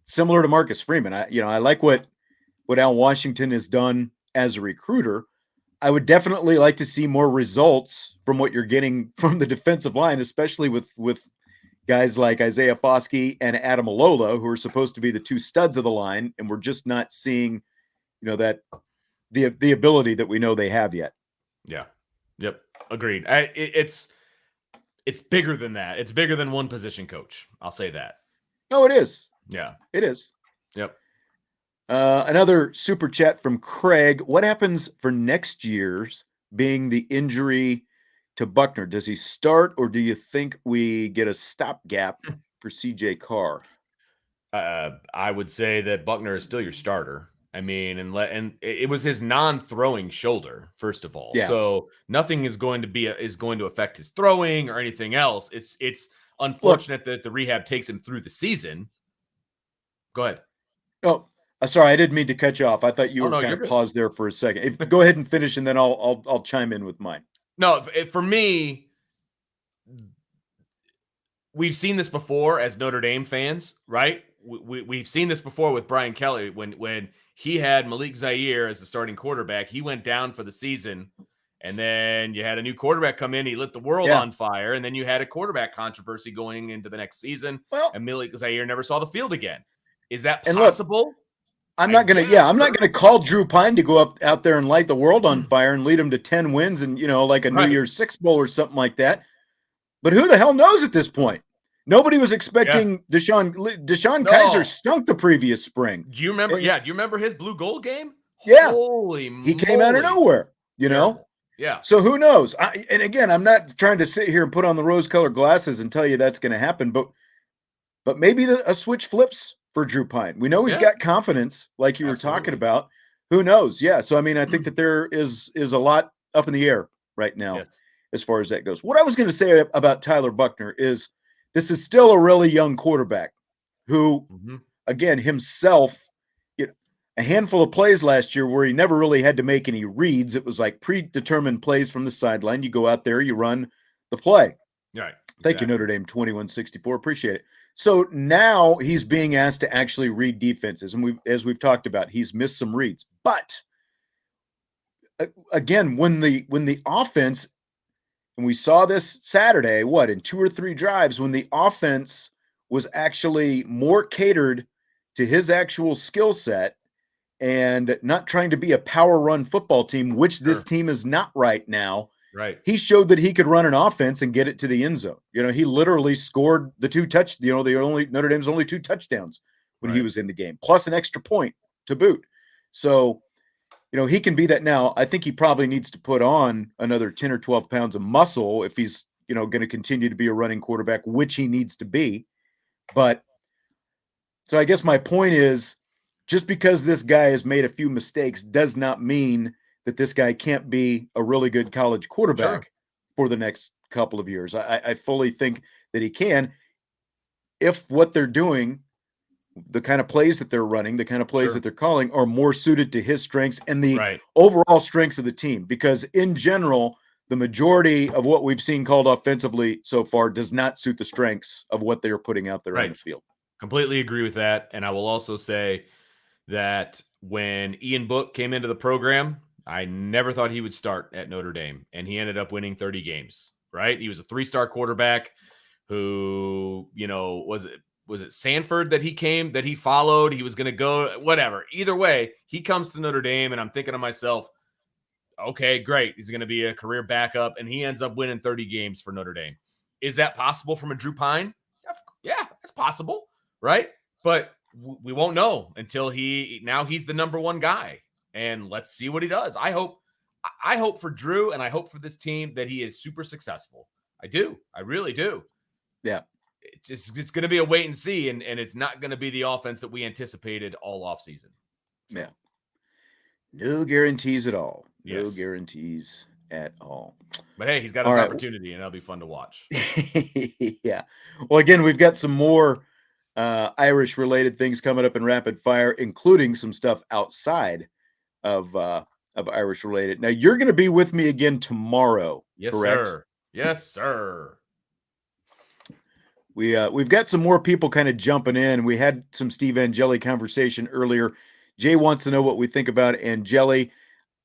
similar to Marcus Freeman. I like what Al Washington has done as a recruiter. I would definitely like to see more results from what you're getting from the defensive line, especially with guys like Isaiah Foskey and Adam Alola, who are supposed to be the two studs of the line, and we're just not seeing, that the ability that we know they have yet. Yeah. Yep. Agreed. It's bigger than that. It's bigger than one position coach. I'll say that. No, it is. Yeah, it is. Yep. Another super chat from Craig. What happens for next year's being the injury to Buckner? Does he start, or do you think we get a stopgap for CJ Carr? I would say that Buckner is still your starter. I mean, and it was his non-throwing shoulder, first of all. Yeah. So nothing is going to affect his throwing or anything else. It's unfortunate that the rehab takes him through the season. Go ahead. Oh, sorry, I didn't mean to cut you off. I thought you were kind of paused there for a second. Go ahead and finish, and then I'll chime in with mine. No, for me, we've seen this before as Notre Dame fans, right? We've seen this before with Brian Kelly when he had Malik Zaire as the starting quarterback. He went down for the season, and then you had a new quarterback come in. He lit the world on fire, and then you had a quarterback controversy going into the next season, and Malik Zaire never saw the field again. Is that possible? Look, I'm not gonna call Drew Pyne to go out there and light the world on fire and lead him to 10 wins and like a New Year's Six Bowl or something like that. But who the hell knows at this point? Nobody was expecting Deshaun Kaiser stunk the previous spring. Do you remember? Do you remember his blue gold game? Yeah. Holy he came out of nowhere, Terrible. Yeah. So who knows? And again, I'm not trying to sit here and put on the rose-colored glasses and tell you that's going to happen, but maybe a switch flips for Drew Pyne. We know he's got confidence, like you were talking about. Who knows? Yeah. So I mean, I think that there is a lot up in the air right now as far as that goes. What I was going to say about Tyler Buchner is this is still a really young quarterback who, again, himself, a handful of plays last year where he never really had to make any reads. It was like predetermined plays from the sideline. You go out there, you run the play. Right. Thank you, Notre Dame 2164. Appreciate it. So now he's being asked to actually read defenses. And as we've talked about, he's missed some reads. But again, when the offense, and we saw this Saturday, in 2 or 3 drives, when the offense was actually more catered to his actual skill set and not trying to be a power run football team, which this team is not right now. Right. He showed that he could run an offense and get it to the end zone. He literally scored the 2 Notre Dame's only 2 touchdowns when he was in the game, plus an extra point to boot. So, he can be that now. I think he probably needs to put on another 10 or 12 pounds of muscle if he's, going to continue to be a running quarterback, which he needs to be. But so I guess my point is, just because this guy has made a few mistakes does not mean that this guy can't be a really good college quarterback for the next couple of years. I fully think that he can, if what they're doing, the kind of plays that they're running, the kind of plays that they're calling, are more suited to his strengths and the overall strengths of the team. Because in general, the majority of what we've seen called offensively so far does not suit the strengths of what they are putting out there on the field. Completely agree with that. And I will also say that when Ian Book came into the program, I never thought he would start at Notre Dame, and he ended up winning 30 games, right? He was a 3-star quarterback who, was it Sanford that he followed? He was going to go, whatever. Either way, he comes to Notre Dame, and I'm thinking to myself, okay, great. He's going to be a career backup, and he ends up winning 30 games for Notre Dame. Is that possible from a Drew Pyne? Yeah, that's possible, right? But we won't know until he's the number 1 guy. And let's see what he does. I hope for Drew, and I hope for this team that he is super successful. I do. I really do. Yeah. It's going to be a wait and see, and it's not going to be the offense that we anticipated all offseason. So. Yeah. No guarantees at all. Yes. No guarantees at all. But hey, he's got his opportunity, and that'll be fun to watch. Yeah. Well, again, we've got some more Irish-related things coming up in rapid fire, including some stuff outside of Irish related. Now you're going to be with me again tomorrow. Yes, correct? Sir. Yes, sir. We've got some more people kind of jumping in. We had some Steve Angeli conversation earlier. Jay wants to know what we think about Angeli.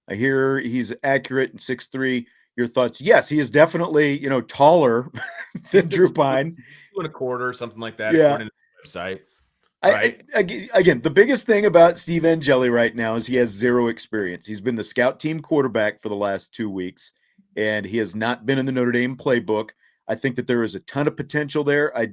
I hear he's accurate in 6'3". Your thoughts? Yes, he is definitely, taller than Drew Pyne. 2 1/4, something like that, yeah. according to the website. Right. Again, the biggest thing about Steve Angeli right now is he has 0 experience. He's been the scout team quarterback for the last 2 weeks, and he has not been in the Notre Dame playbook. I think that there is a ton of potential there. I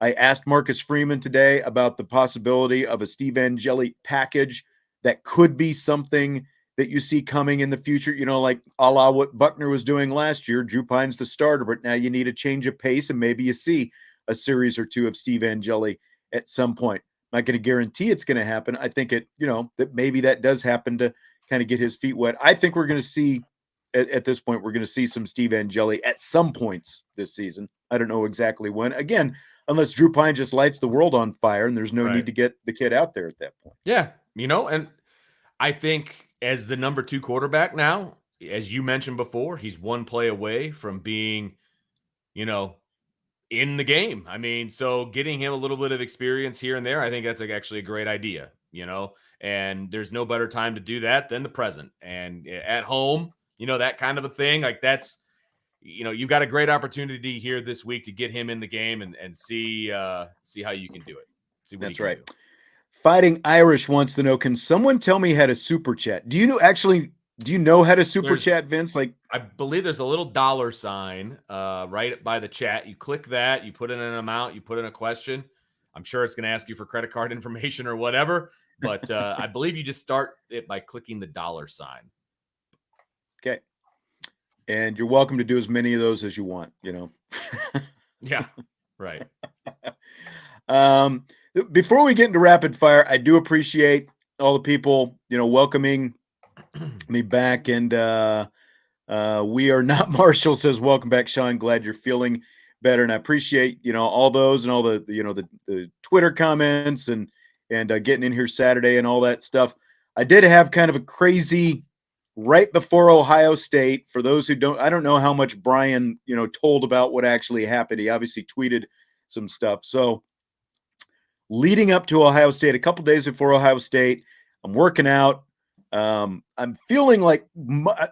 asked Marcus Freeman today about the possibility of a Steve Angeli package that could be something that you see coming in the future, like a la what Buckner was doing last year. Drew Pyne's the starter, but now you need a change of pace, and maybe you see a series or 2 of Steve Angeli at some point. I'm not going to guarantee it's going to happen. I think that maybe that does happen to kind of get his feet wet. I think we're going to see at this point, we're going to see some Steve Angeli at some points this season. I don't know exactly when. Again, unless Drew Pyne just lights the world on fire and there's no need to get the kid out there at that point. Yeah. And I think as the number 2 quarterback now, as you mentioned before, he's 1 play away from being, in the game. I mean, so getting him a little bit of experience here and there, I think that's actually a great idea, and there's no better time to do that than the present. And at home, that kind of a thing, like that's, you've got a great opportunity here this week to get him in the game and see how you can do it. See what that's right. Do. Fighting Irish wants to know, can someone tell me how to super chat? Do you know, actually, Do you know how to super chat, Vince? Like, I believe there's a little $sign right by the chat. You click that, you put in an amount, you put in a question. I'm sure it's going to ask you for credit card information or whatever, but I believe you just start it by clicking the $sign. Okay. And you're welcome to do as many of those as you want, Yeah, right. Before we get into rapid fire, I do appreciate all the people, welcoming me back. And we are not Marshall says, welcome back, Sean. Glad you're feeling better. And I appreciate, all those and all the the Twitter comments and getting in here Saturday and all that stuff. I did have kind of a crazy right before Ohio State. For those who don't, I don't know how much Brian, told about what actually happened. He obviously tweeted some stuff. So leading up to Ohio State, a couple days before Ohio State, I'm working out. I'm feeling like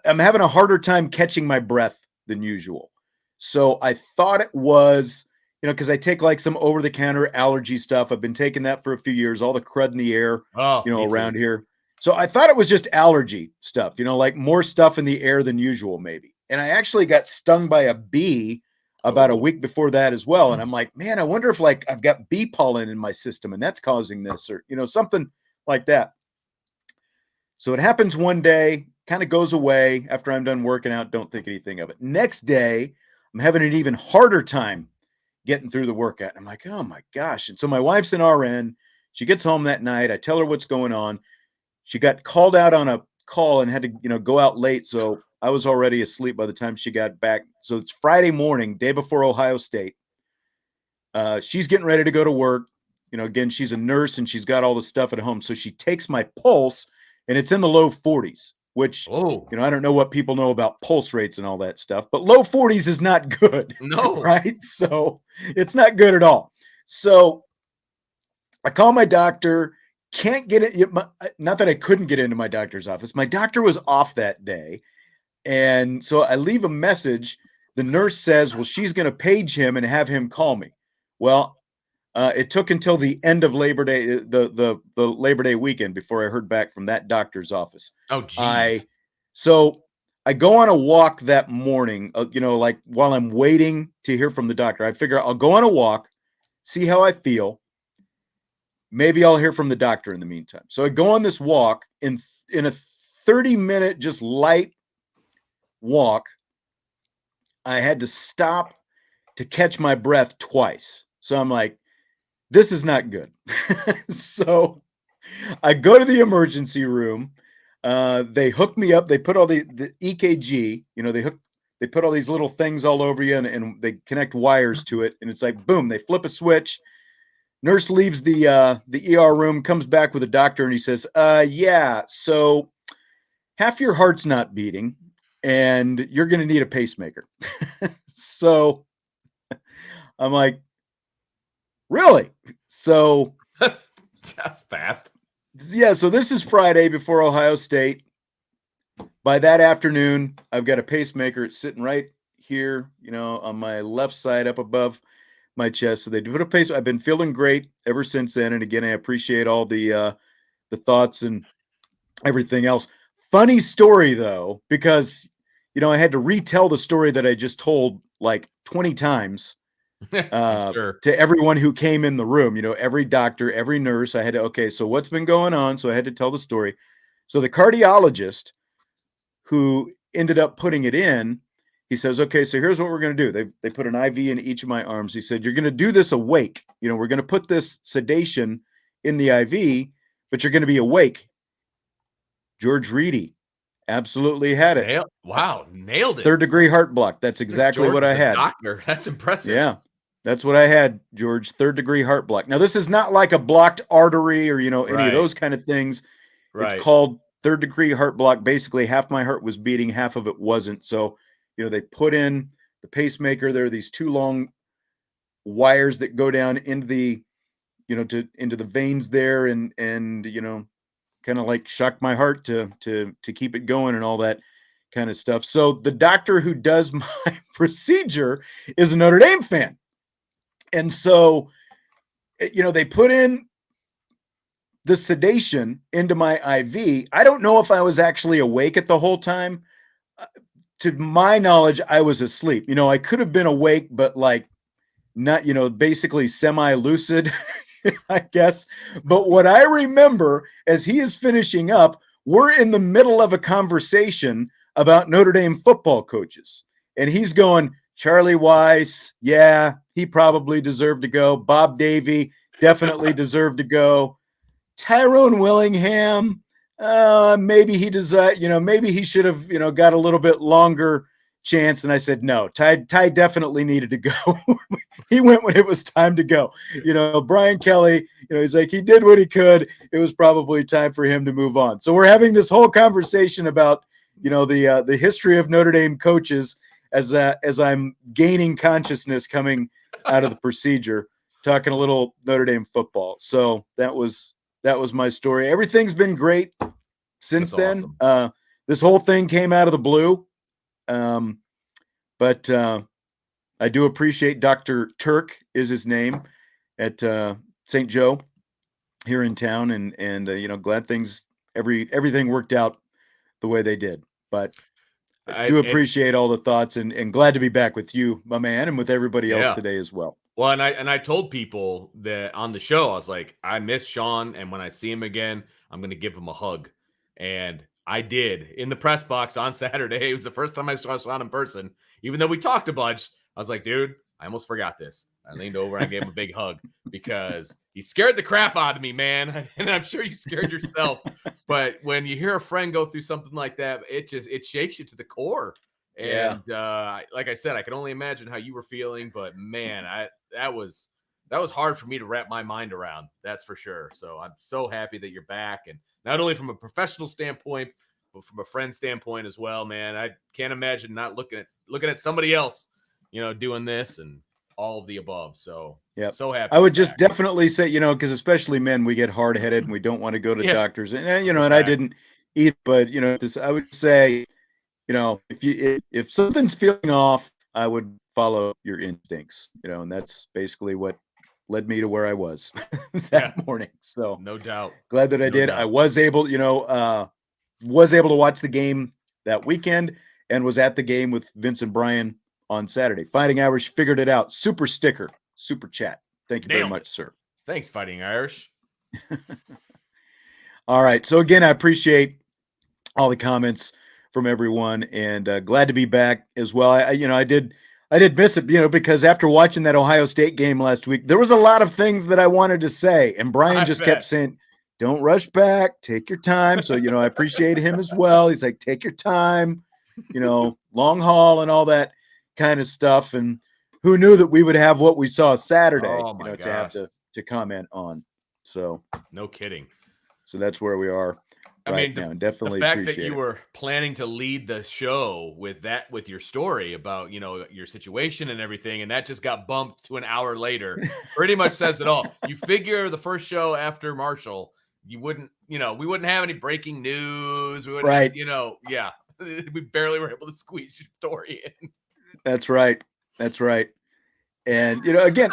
I'm having a harder time catching my breath than usual. So I thought it was, because I take like some over-the-counter allergy stuff. I've been taking that for a few years, all the crud in the air, around here. So I thought it was just allergy stuff, like more stuff in the air than usual, maybe. And I actually got stung by a bee about a week before that as well. And I'm like, man, I wonder if like I've got bee pollen in my system and that's causing this or, something like that. So it happens one day, kind of goes away after I'm done working out. Don't think anything of it. Next day, I'm having an even harder time getting through the workout. I'm like, oh my gosh. And so my wife's an RN. She gets home that night. I tell her what's going on. She got called out on a call and had to, go out late. So I was already asleep by the time she got back. So it's Friday morning, day before Ohio State. She's getting ready to go to work. Again, she's a nurse and she's got all the stuff at home. So she takes my pulse and it's in the low 40s, which, I don't know what people know about pulse rates and all that stuff, but low 40s is not good. No. Right? So it's not good at all. So I call my doctor, can't get it. Not that I couldn't get into my doctor's office. My doctor was off that day. And so I leave a message. The nurse says, well, she's going to page him and have him call me. Well, it took until the end of Labor Day, the Labor Day weekend before I heard back from that doctor's office. Oh, geez. So I go on a walk that morning, like while I'm waiting to hear from the doctor. I figure I'll go on a walk, see how I feel. Maybe I'll hear from the doctor in the meantime. So I go on this walk in a 30-minute, just light walk. I had to stop to catch my breath twice. So I'm like, this is not good. So I go to the emergency room. They hook me up. They put all the EKG, they put all these little things all over you and they connect wires to it. And it's like, boom, they flip a switch. Nurse leaves the ER room, comes back with a doctor, and he says, yeah, so half your heart's not beating, and you're going to need a pacemaker. So I'm like, really? So that's fast. Yeah, so this is Friday before Ohio State. By that afternoon, I've got a pacemaker. It's sitting right here, on my left side up above my chest. So they put a pace. I've been feeling great ever since then. And again, I appreciate all the thoughts and everything else. Funny story though, because I had to retell the story that I just told like 20 times Sure. to everyone who came in the room. Every doctor, every nurse. I had to. Okay, so what's been going on? So I had to tell the story. So the cardiologist who ended up putting it in, he says, okay, so here's what we're going to do. They put an IV in each of my arms. He said, you're going to do this awake. We're going to put this sedation in the IV, but you're going to be awake. George Reedy absolutely had it. Nailed it. 3rd degree heart block. That's exactly George, what I had. Doctor, that's impressive. Yeah, that's what I had, George. 3rd degree heart block. Now, this is not like a blocked artery or, any of those kind of things. Right. It's called 3rd degree heart block. Basically, half my heart was beating, half of it wasn't. So, they put in the pacemaker. There are these 2 long wires that go down into the, into the veins there and kind of like shock my heart to keep it going and all that kind of stuff. So the doctor who does my procedure is a Notre Dame fan. And so, they put in the sedation into my IV. I don't know if I was actually awake at the whole time. To my knowledge, I was asleep. I could have been awake, but like not, basically semi-lucid, I guess. But what I remember as he is finishing up, we're in the middle of a conversation about Notre Dame football coaches. And he's going, Charlie Weiss, yeah, he probably deserved to go. Bob Davie definitely deserved to go. Tyrone Willingham, maybe he does, maybe he should have, got a little bit longer chance. And I said, no, Ty definitely needed to go. He went when it was time to go. Brian Kelly, he's like, he did what he could. It was probably time for him to move on. So we're having this whole conversation about, the history of Notre Dame coaches as I'm gaining consciousness coming out of the procedure, talking a little Notre Dame football. So that was my story. Everything's been great since then. Awesome. This whole thing came out of the blue. But I do appreciate Dr. Turk is his name at St. Joe here in town. And glad everything worked out the way they did. But I do appreciate all the thoughts and glad to be back with you, my man, and with everybody else today as well. Well, and I told people that on the show, I was like, I miss Sean, and when I see him again, I'm going to give him a hug. And I did in the press box on Saturday. It was the first time I saw Sean in person. Even though we talked a bunch, I was like, dude, I almost forgot this. I leaned over and I gave him a big hug because he scared the crap out of me, man. And I'm sure you scared yourself. But when you hear a friend go through something like that, it shakes you to the core. And like I said, I can only imagine how you were feeling. But man, that was hard for me to wrap my mind around. That's for sure. So I'm so happy that you're back, and not only from a professional standpoint, but from a friend standpoint as well, man. I can't imagine not looking at somebody else, doing this and all of the above. So so happy. I would just definitely say, because especially men, we get hard headed and we don't want to go to doctors, and and I didn't either. But I would say, if something's feeling off, I would follow your instincts, and that's basically what led me to where I was that morning. So no doubt. Glad that I did. Doubt. I was able, to watch the game that weekend and was at the game with Vince and Brian on Saturday. Fighting Irish figured it out. Super sticker, super chat. Thank you very much, sir. Thanks, Fighting Irish. All right. So again, I appreciate all the comments from everyone, and glad to be back as well. I did miss it, because after watching that Ohio State game last week, there was a lot of things that I wanted to say, and Brian just kept saying, don't rush back, take your time. So, I appreciate him as well. He's like, take your time, long haul and all that kind of stuff. And who knew that we would have what we saw Saturday, to have to comment on. So no kidding. So that's where we are. I mean, definitely the fact that you were planning to lead the show with your story about, your situation and everything, and that just got bumped to an hour later, pretty much says it all. You figure the first show after Marshall, you wouldn't, we wouldn't have any breaking news. We wouldn't have, we barely were able to squeeze your story in. That's right. And, again,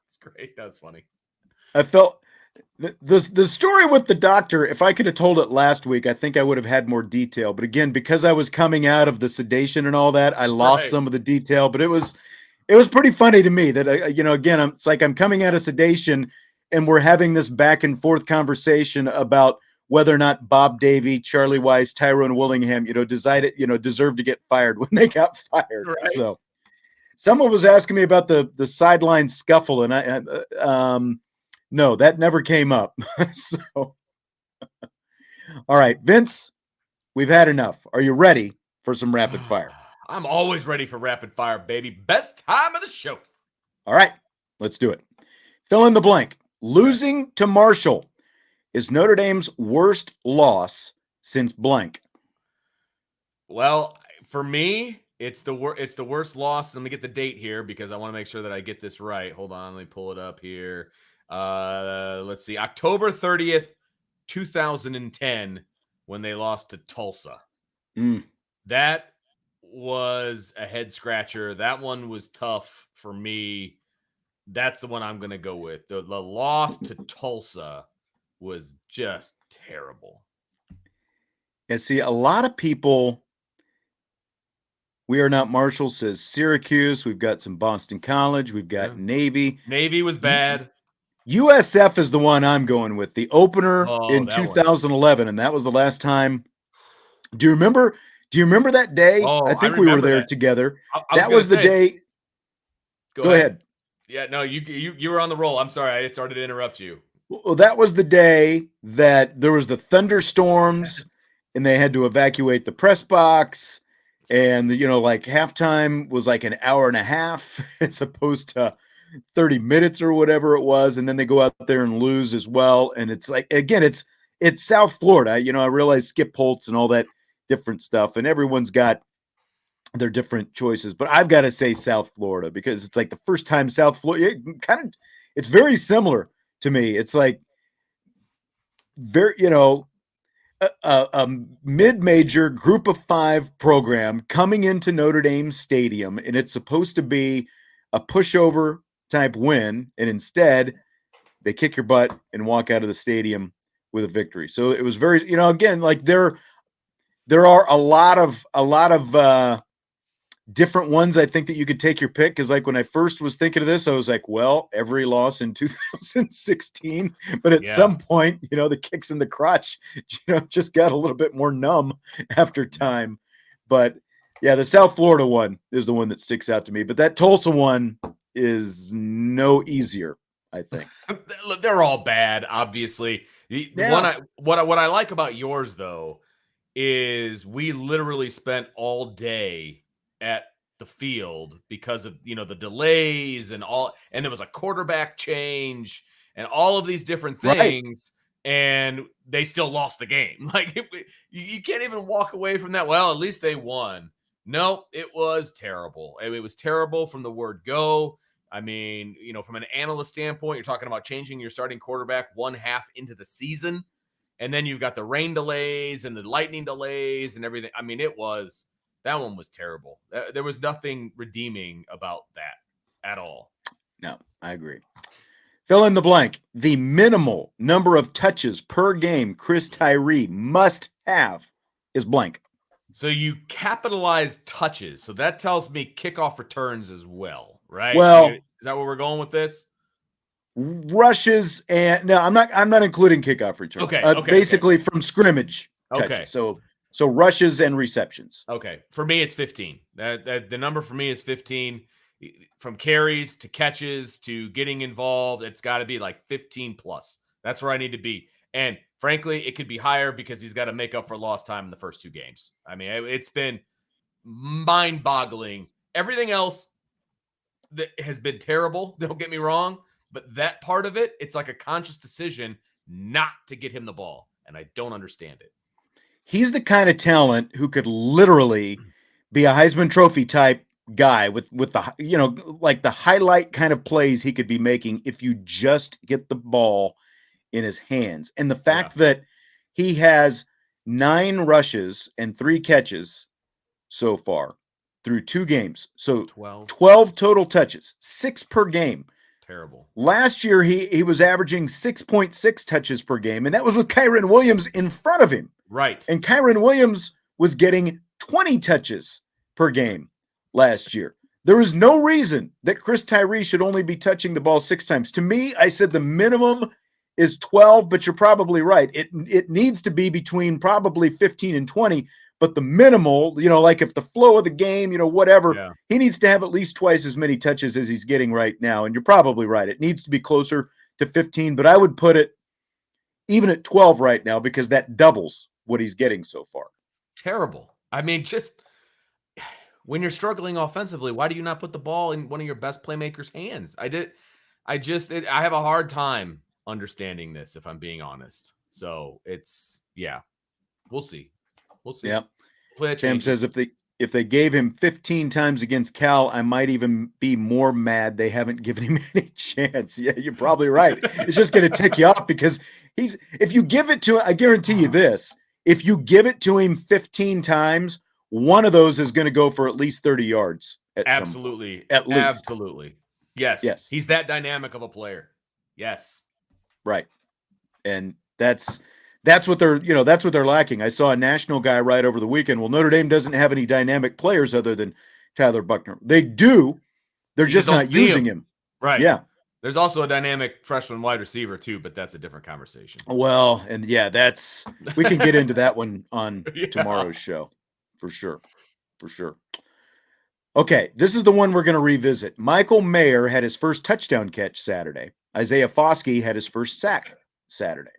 it's great. That's funny. I felt the story with the doctor, if I could have told it last week, I think I would have had more detail. But again, because I was coming out of the sedation and all that, I lost some of the detail. But it was pretty funny to me that, again, it's like I'm coming out of sedation and we're having this back and forth conversation about whether or not Bob Davie, Charlie Weiss, Tyrone Willingham, deserved to get fired when they got fired. Right. So someone was asking me about the sideline scuffle, and I no, that never came up. So, all right, Vince, we've had enough. Are you ready for some rapid fire? I'm always ready for rapid fire, baby. Best time of the show. All right, let's do it. Fill in the blank. Losing to Marshall is Notre Dame's worst loss since blank. Well, for me, it's the worst loss. Let me get the date here because I want to make sure that I get this right. Hold on, let me pull it up here. Let's see, October 30th, 2010, when they lost to Tulsa. That was a head scratcher. That one was tough for me. That's the one I'm going to go with. The loss to Tulsa was just terrible. Yeah, see, a lot of people, We Are Not Marshall says Syracuse. We've got some Boston College. We've got Navy. Navy was bad. USF is the one I'm going with. The opener in that 2011, and that was the last time. Do you remember that day? I think we were there that. together. That was the day. Go ahead. Yeah, no, you were on the roll. I'm sorry. I started to interrupt you. Well, that was the day that there was the thunderstorms and they had to evacuate the press box. And, like halftime was like an hour and a half as opposed to 30 minutes or whatever it was. And then they go out there and lose as well. And it's like, again, it's South Florida. I realize Skip Holtz and all that different stuff. And everyone's got their different choices. But I've got to say South Florida because it's like the first time South Florida, it's very similar to me. It's like very, a mid-major group of 5 program coming into Notre Dame Stadium, and it's supposed to be a pushover type win, and instead they kick your butt and walk out of the stadium with a victory. So it was very, again, like there are a lot of different ones I think that you could take your pick, because like when I first was thinking of this, I was like, well, every loss in 2016, but at some point, the kicks in the crotch, just got a little bit more numb after time. But yeah, the South Florida one is the one that sticks out to me, but that Tulsa one is no easier, I think. They're all bad, obviously. What I like about yours though is we literally spent all day at the field because of the delays and there was a quarterback change and all of these different things, and they still lost the game. Like you can't even walk away from that. Well, at least they won. No, it was terrible. It was terrible from the word go. I mean, from an analyst standpoint, you're talking about changing your starting quarterback 1 half into the season, and then you've got the rain delays and the lightning delays and everything. I mean, that one was terrible. There was nothing redeeming about that at all. No, I agree. Fill in the blank. The minimal number of touches per game Chris Tyree must have is blank. So you capitalize touches. So that tells me kickoff returns as well, right? Well, is that where we're going with this? Rushes and no, I'm not including kickoff returns. Okay. Basically from scrimmage. Okay. Touches. So rushes and receptions. Okay. For me, it's 15. The number for me is 15. From carries to catches to getting involved, it's got to be like 15 plus. That's where I need to be. And frankly, it could be higher because he's got to make up for lost time in the first 2 games. I mean, it's been mind-boggling. Everything else that has been terrible, don't get me wrong, but that part of it, it's like a conscious decision not to get him the ball, and I don't understand it. He's the kind of talent who could literally be a Heisman Trophy type guy with the, like the highlight kind of plays he could be making if you just get the ball in his hands. And the fact that he has 9 rushes and 3 catches so far through 2 games. So 12 total touches, 6 per game. Terrible. Last year, he was averaging 6.6 touches per game, and that was with Kyren Williams in front of him. Right. And Kyren Williams was getting 20 touches per game last year. There is no reason that Chris Tyree should only be touching the ball 6 times. To me, I said the minimum is 12, but you're probably right. It needs to be between probably 15 and 20, but the minimal, like if the flow of the game, whatever, he needs to have at least twice as many touches as he's getting right now. And you're probably right. It needs to be closer to 15, but I would put it even at 12 right now because that doubles what he's getting so far. Terrible. I mean, just when you're struggling offensively, why do you not put the ball in one of your best playmakers' hands? I have a hard time understanding this, if I'm being honest. So we'll see. Yep. Sam says if they gave him 15 times against Cal, I might even be more mad they haven't given him any chance. Yeah, you're probably right. It's just going to tick you off because if you give it to him, I guarantee you this, if you give it to him 15 times, one of those is going to go for at least 30 yards. Absolutely. At least. Absolutely. Yes. He's that dynamic of a player. Yes. Right. And That's what they're lacking. I saw a national guy right over the weekend. Well, Notre Dame doesn't have any dynamic players other than Tyler Buchner. They do. They're just not using him. Right. Yeah. There's also a dynamic freshman wide receiver too, but that's a different conversation. Well, and yeah, we can get into that one on tomorrow's show for sure. For sure. Okay, this is the one we're going to revisit. Michael Mayer had his first touchdown catch Saturday. Isaiah Foskey had his first sack Saturday.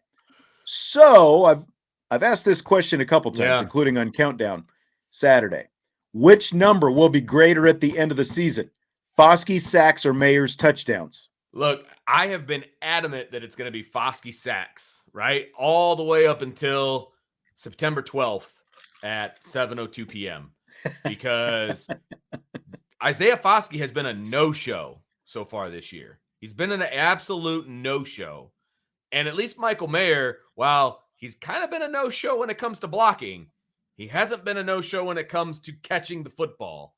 So I've asked this question a couple times, including on Countdown Saturday. Which number will be greater at the end of the season? Foskey's sacks or Mayer's touchdowns? Look, I have been adamant that it's going to be Foskey sacks, right? All the way up until September 12th at 7:02 p.m. because Isaiah Foskey has been a no-show so far this year. He's been an absolute no-show. And at least Michael Mayer, while he's kind of been a no-show when it comes to blocking, he hasn't been a no-show when it comes to catching the football.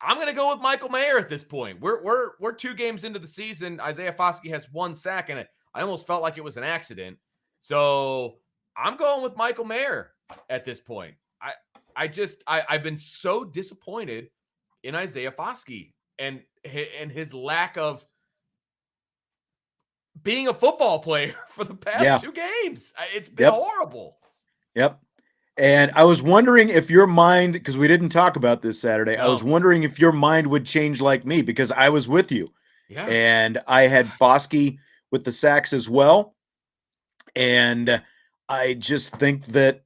I'm going to go with Michael Mayer at this point. We're 2 games into the season. Isaiah Foskey has 1 sack, and I almost felt like it was an accident. So I'm going with Michael Mayer at this point. I've been so disappointed in Isaiah Foskey and his lack of being a football player for the past 2 games. It's been horrible. Yep. And I was wondering if your mind, because we didn't talk about this Saturday, I was wondering if your mind would change like me, because I was with you. Yeah. And I had Foskey with the sacks as well. And I just think that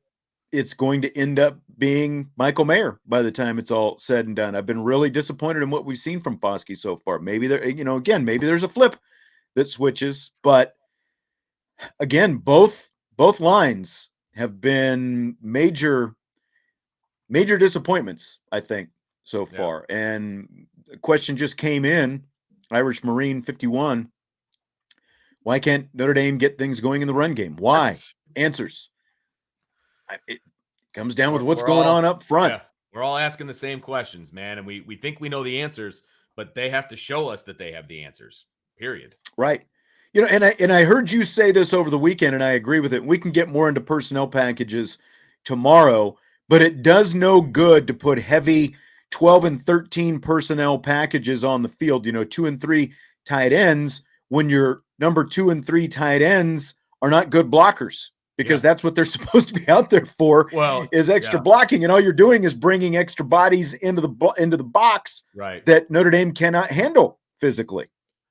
it's going to end up being Michael Mayer by the time it's all said and done. I've been really disappointed in what we've seen from Foskey so far. Maybe maybe there's a flip that switches, but again, both lines have been major disappointments, I think, so far. And the question just came in, Irish Marine 51. Why can't Notre Dame get things going in the run game? Why? Answers. It comes down with what's going on up front. Yeah, we're all asking the same questions, man. And we think we know the answers, but they have to show us that they have the answers, period. Right. And I heard you say this over the weekend, and I agree with it. We can get more into personnel packages tomorrow, but it does no good to put heavy 12 and 13 personnel packages on the field, 2 and 3 tight ends, when your number 2 and 3 tight ends are not good blockers, because that's what they're supposed to be out there for, is extra blocking. And all you're doing is bringing extra bodies into the box that Notre Dame cannot handle physically.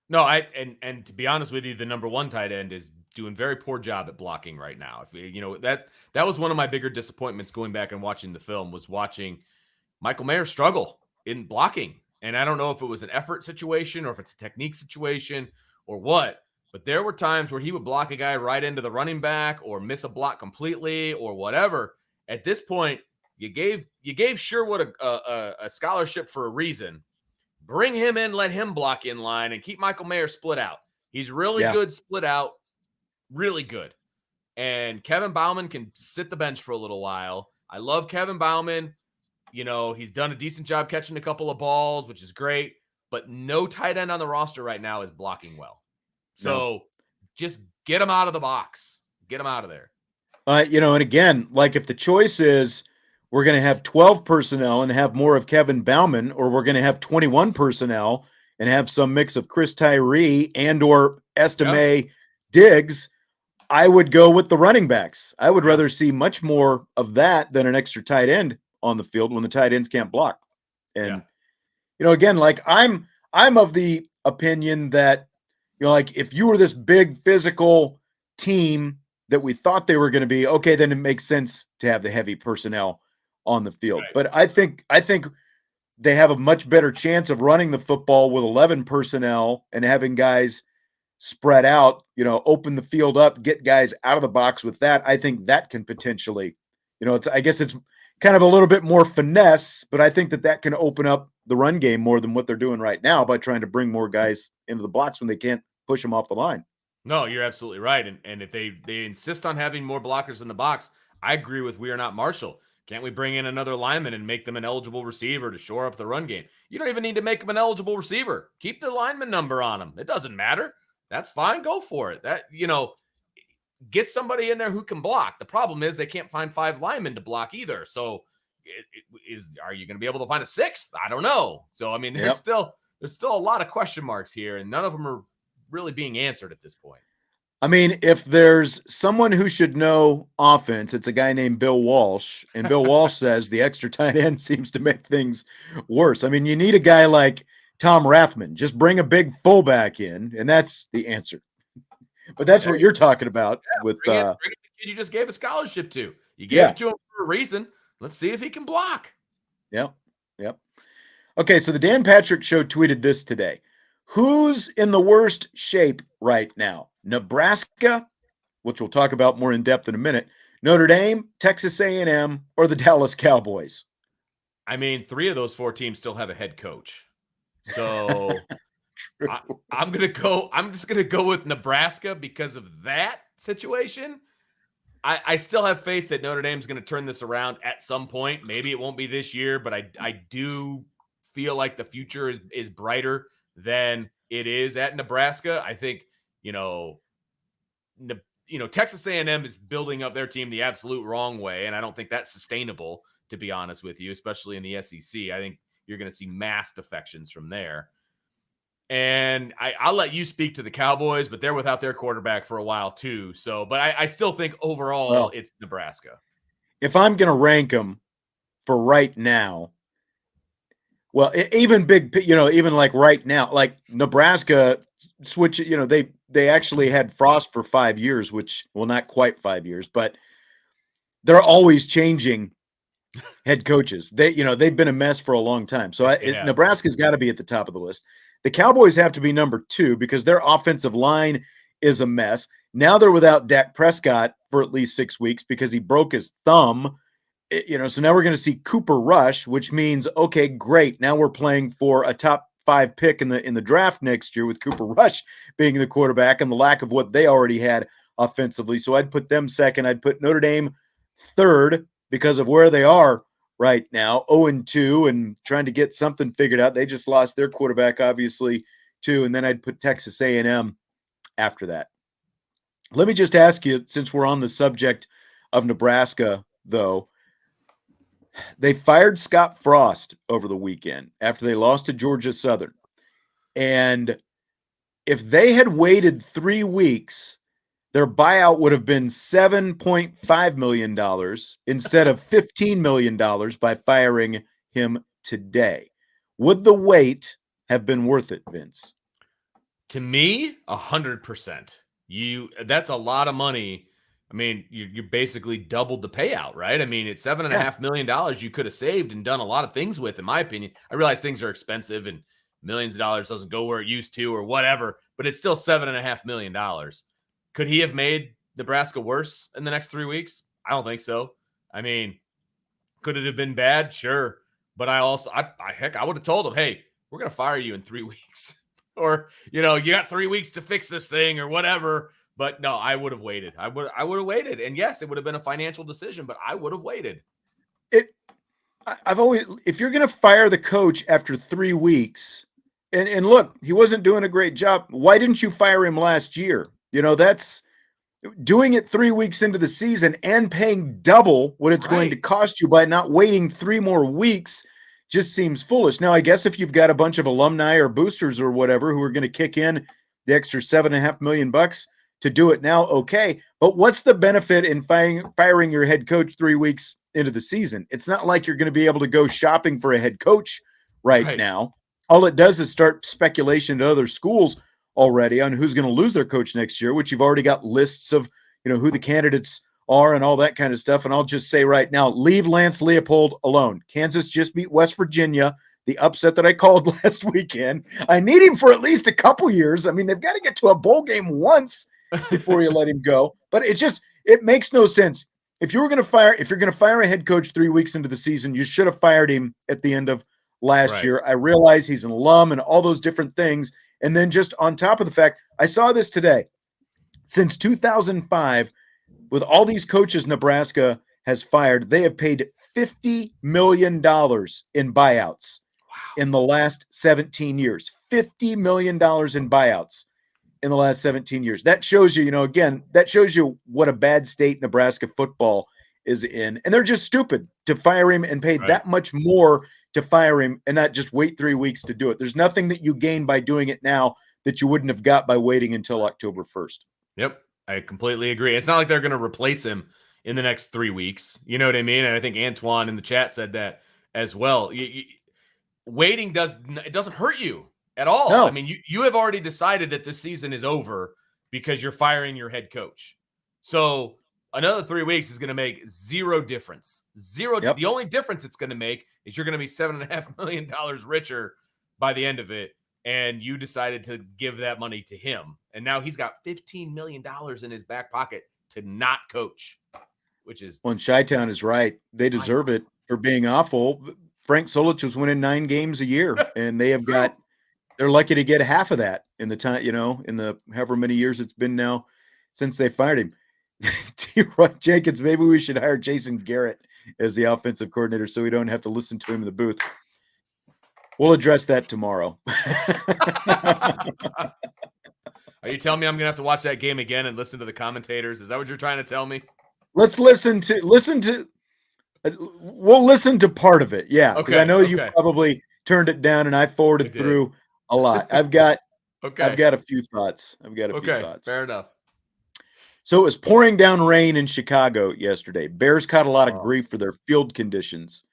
No, and to be honest with you, the number 1 tight end is doing very poor job at blocking right now. That was one of my bigger disappointments going back and watching the film, was watching Michael Mayer struggle in blocking. And I don't know if it was an effort situation or if it's a technique situation or what, but there were times where he would block a guy right into the running back or miss a block completely or whatever. At this point, you gave Sherwood a scholarship for a reason. Bring him in, let him block in line, and keep Michael Mayer split out. He's really good split out, really good. And Kevin Bauman can sit the bench for a little while. I love Kevin Bauman. He's done a decent job catching a couple of balls, which is great, but no tight end on the roster right now is blocking well. So just get him out of the box. Get him out of there. And again, like if the choice is we're going to have 12 personnel and have more of Kevin Bauman, or we're going to have 21 personnel and have some mix of Chris Tyree and or Estime Diggs, I would go with the running backs. I would rather see much more of that than an extra tight end on the field when the tight ends can't block. And, again, like I'm of the opinion that, like if you were this big physical team that we thought they were going to be, okay, then it makes sense to have the heavy personnel on the field. But I think they have a much better chance of running the football with 11 personnel and having guys spread out, open the field up, get guys out of the box with that. I think that can potentially, I guess it's kind of a little bit more finesse, but I think that can open up the run game more than what they're doing right now by trying to bring more guys into the box when they can't push them off the line. No, you're absolutely right. And if they insist on having more blockers in the box, I agree with We Are Not Marshall. Can't we bring in another lineman and make them an eligible receiver to shore up the run game? You don't even need to make them an eligible receiver. Keep the lineman number on them. It doesn't matter. That's fine. Go for it. get somebody in there who can block. The problem is they can't find 5 linemen to block either. So are you going to be able to find a 6th? I don't know. So, I mean, there's still a lot of question marks here, and none of them are really being answered at this point. I mean, if there's someone who should know offense, it's a guy named Bill Walsh. And Bill Walsh says the extra tight end seems to make things worse. I mean, you need a guy like Tom Rathman. Just bring a big fullback in, and that's the answer. But that's what you're talking about with bring in the kid you just gave a scholarship to. You gave it to him for a reason. Let's see if he can block. Yep. Okay, so the Dan Patrick Show tweeted this today. Who's in the worst shape right now? Nebraska, which we'll talk about more in depth in a minute, Notre Dame, Texas A&M, or the Dallas Cowboys? I mean, 3 of those 4 teams still have a head coach. So I'm just going to go with Nebraska because of that situation. I still have faith that Notre Dame's going to turn this around at some point. Maybe it won't be this year, but I do feel like the future is brighter than it is at Nebraska. I think, Texas A&M is building up their team the absolute wrong way, and I don't think that's sustainable, to be honest with you, especially in the SEC. I think you're going to see mass defections from there. And I'll let you speak to the Cowboys, but they're without their quarterback for a while too. So, but I still think overall it's Nebraska. If I'm going to rank them for right now, well, even like right now, like Nebraska switch, they actually had Frost for 5 years, which, well, not quite 5 years, but they're always changing head coaches. They've been a mess for a long time. So Nebraska's got to be at the top of the list. The Cowboys have to be number 2 because their offensive line is a mess. Now they're without Dak Prescott for at least 6 weeks because he broke his thumb. So now we're going to see Cooper Rush, which means, okay, great. Now we're playing for a top 5 pick in the draft next year with Cooper Rush being the quarterback and the lack of what they already had offensively. So I'd put them second. I'd put Notre Dame third because of where they are right now, 0-2, and trying to get something figured out. They just lost their quarterback, obviously, too. And then I'd put Texas A&M after that. Let me just ask you, since we're on the subject of Nebraska, though, they fired Scott Frost over the weekend after they lost to Georgia Southern. And if they had waited 3 weeks, their buyout would have been $7.5 million instead of $15 million by firing him today. Would the wait have been worth it, Vince? To me, 100%. That's a lot of money. I mean, you basically doubled the payout, right? I mean, it's $7.5 million you could have saved and done a lot of things with, in my opinion. I realize things are expensive and millions of dollars doesn't go where it used to or whatever, but it's still $7.5 million. Could he have made Nebraska worse in the next 3 weeks? I don't think so. I mean, could it have been bad? Sure. But I would have told him, hey, we're going to fire you in 3 weeks. Or, you got 3 weeks to fix this thing or whatever. But no, I would have waited. I would have waited. And yes, it would have been a financial decision, but I would have waited. If you're going to fire the coach after 3 weeks, and look, he wasn't doing a great job. Why didn't you fire him last year? That's doing it 3 weeks into the season and paying double what it's going to cost you by not waiting 3 more weeks just seems foolish. Now, I guess if you've got a bunch of alumni or boosters or whatever who are going to kick in the extra $7.5 million to do it now, okay. But what's the benefit in firing your head coach 3 weeks into the season? It's not like you're going to be able to go shopping for a head coach right now. All it does is start speculation to other schools already on who's going to lose their coach next year, which you've already got lists of, who the candidates are and all that kind of stuff. And I'll just say right now, leave Lance Leopold alone. Kansas just beat West Virginia, the upset that I called last weekend. I need him for at least a couple years. I mean, they've got to get to a bowl game once before you let him go. But it makes no sense. If you're going to fire a head coach 3 weeks into the season, you should have fired him at the end of last year. I realize he's an alum and all those different things. And then just on top of the fact, I saw this today. Since 2005, with all these coaches Nebraska has fired, they have paid $50 million in buyouts in the last 17 years. $50 million in buyouts. in the last 17 years. That shows you, again, that shows you what a bad state Nebraska football is in. And they're just stupid to fire him and pay that much more to fire him and not just wait 3 weeks to do it. There's nothing that you gain by doing it now that you wouldn't have got by waiting until October 1st. Yep. I completely agree. It's not like they're going to replace him in the next 3 weeks. You know what I mean? And I think Antoine in the chat said that as well. Waiting doesn't hurt you at all. No. I mean, you have already decided that this season is over because you're firing your head coach. So another 3 weeks is going to make zero difference. Zero. Yep. The only difference it's going to make is you're going to be $7.5 million richer by the end of it. And you decided to give that money to him. And now he's got $15 million in his back pocket to not coach, which is. Well, and Chi-Town is right. They deserve it for being awful. Frank Solich was winning 9 games a year, and they're lucky to get half of that in the time, in the however many years it's been now since they fired him. T-Roy Jenkins, maybe we should hire Jason Garrett as the offensive coordinator so we don't have to listen to him in the booth. We'll address that tomorrow. Are you telling me I'm going to have to watch that game again and listen to the commentators? Is that what you're trying to tell me? Let's listen to we'll listen to part of it. Yeah. Because I know you probably turned it down and I forwarded through a lot. I've got a few thoughts. Fair enough. So it was pouring down rain in Chicago yesterday. Bears caught a lot of grief for their field conditions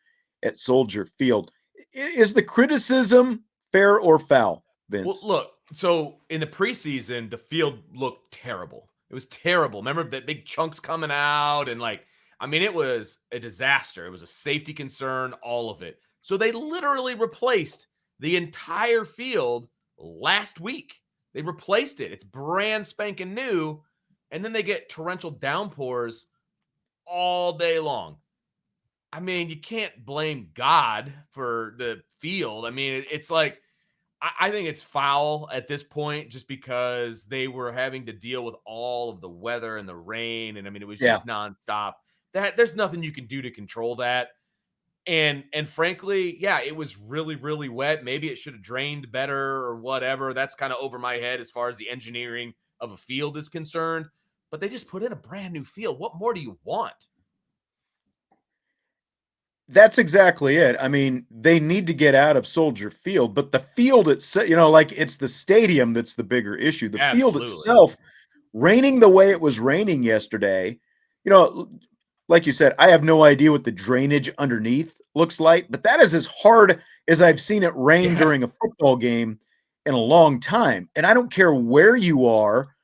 at Soldier Field. Is the criticism fair or foul, Vince? Well, look, so in the preseason, the field looked terrible. It was terrible. Remember that big chunks coming out and it was a disaster. It was a safety concern, all of it. So they literally replaced the entire field last week. They replaced it. It's brand spanking new. And then they get torrential downpours all day long. I mean, you can't blame God for the field. I mean, it's like, I think it's foul at this point just because they were having to deal with all of the weather and the rain. And I mean, it was just nonstop. There's nothing you can do to control that. And frankly, it was really, really wet. Maybe it should have drained better or whatever. That's kind of over my head as far as the engineering of a field is concerned. But they just put in a brand new field. What more do you want? That's exactly it. I mean, they need to get out of Soldier Field, but the field itself, it's the stadium that's the bigger issue. The field itself, raining the way it was raining yesterday, like you said, I have no idea what the drainage underneath looks like, but that is as hard as I've seen it rain during a football game in a long time. And I don't care where you are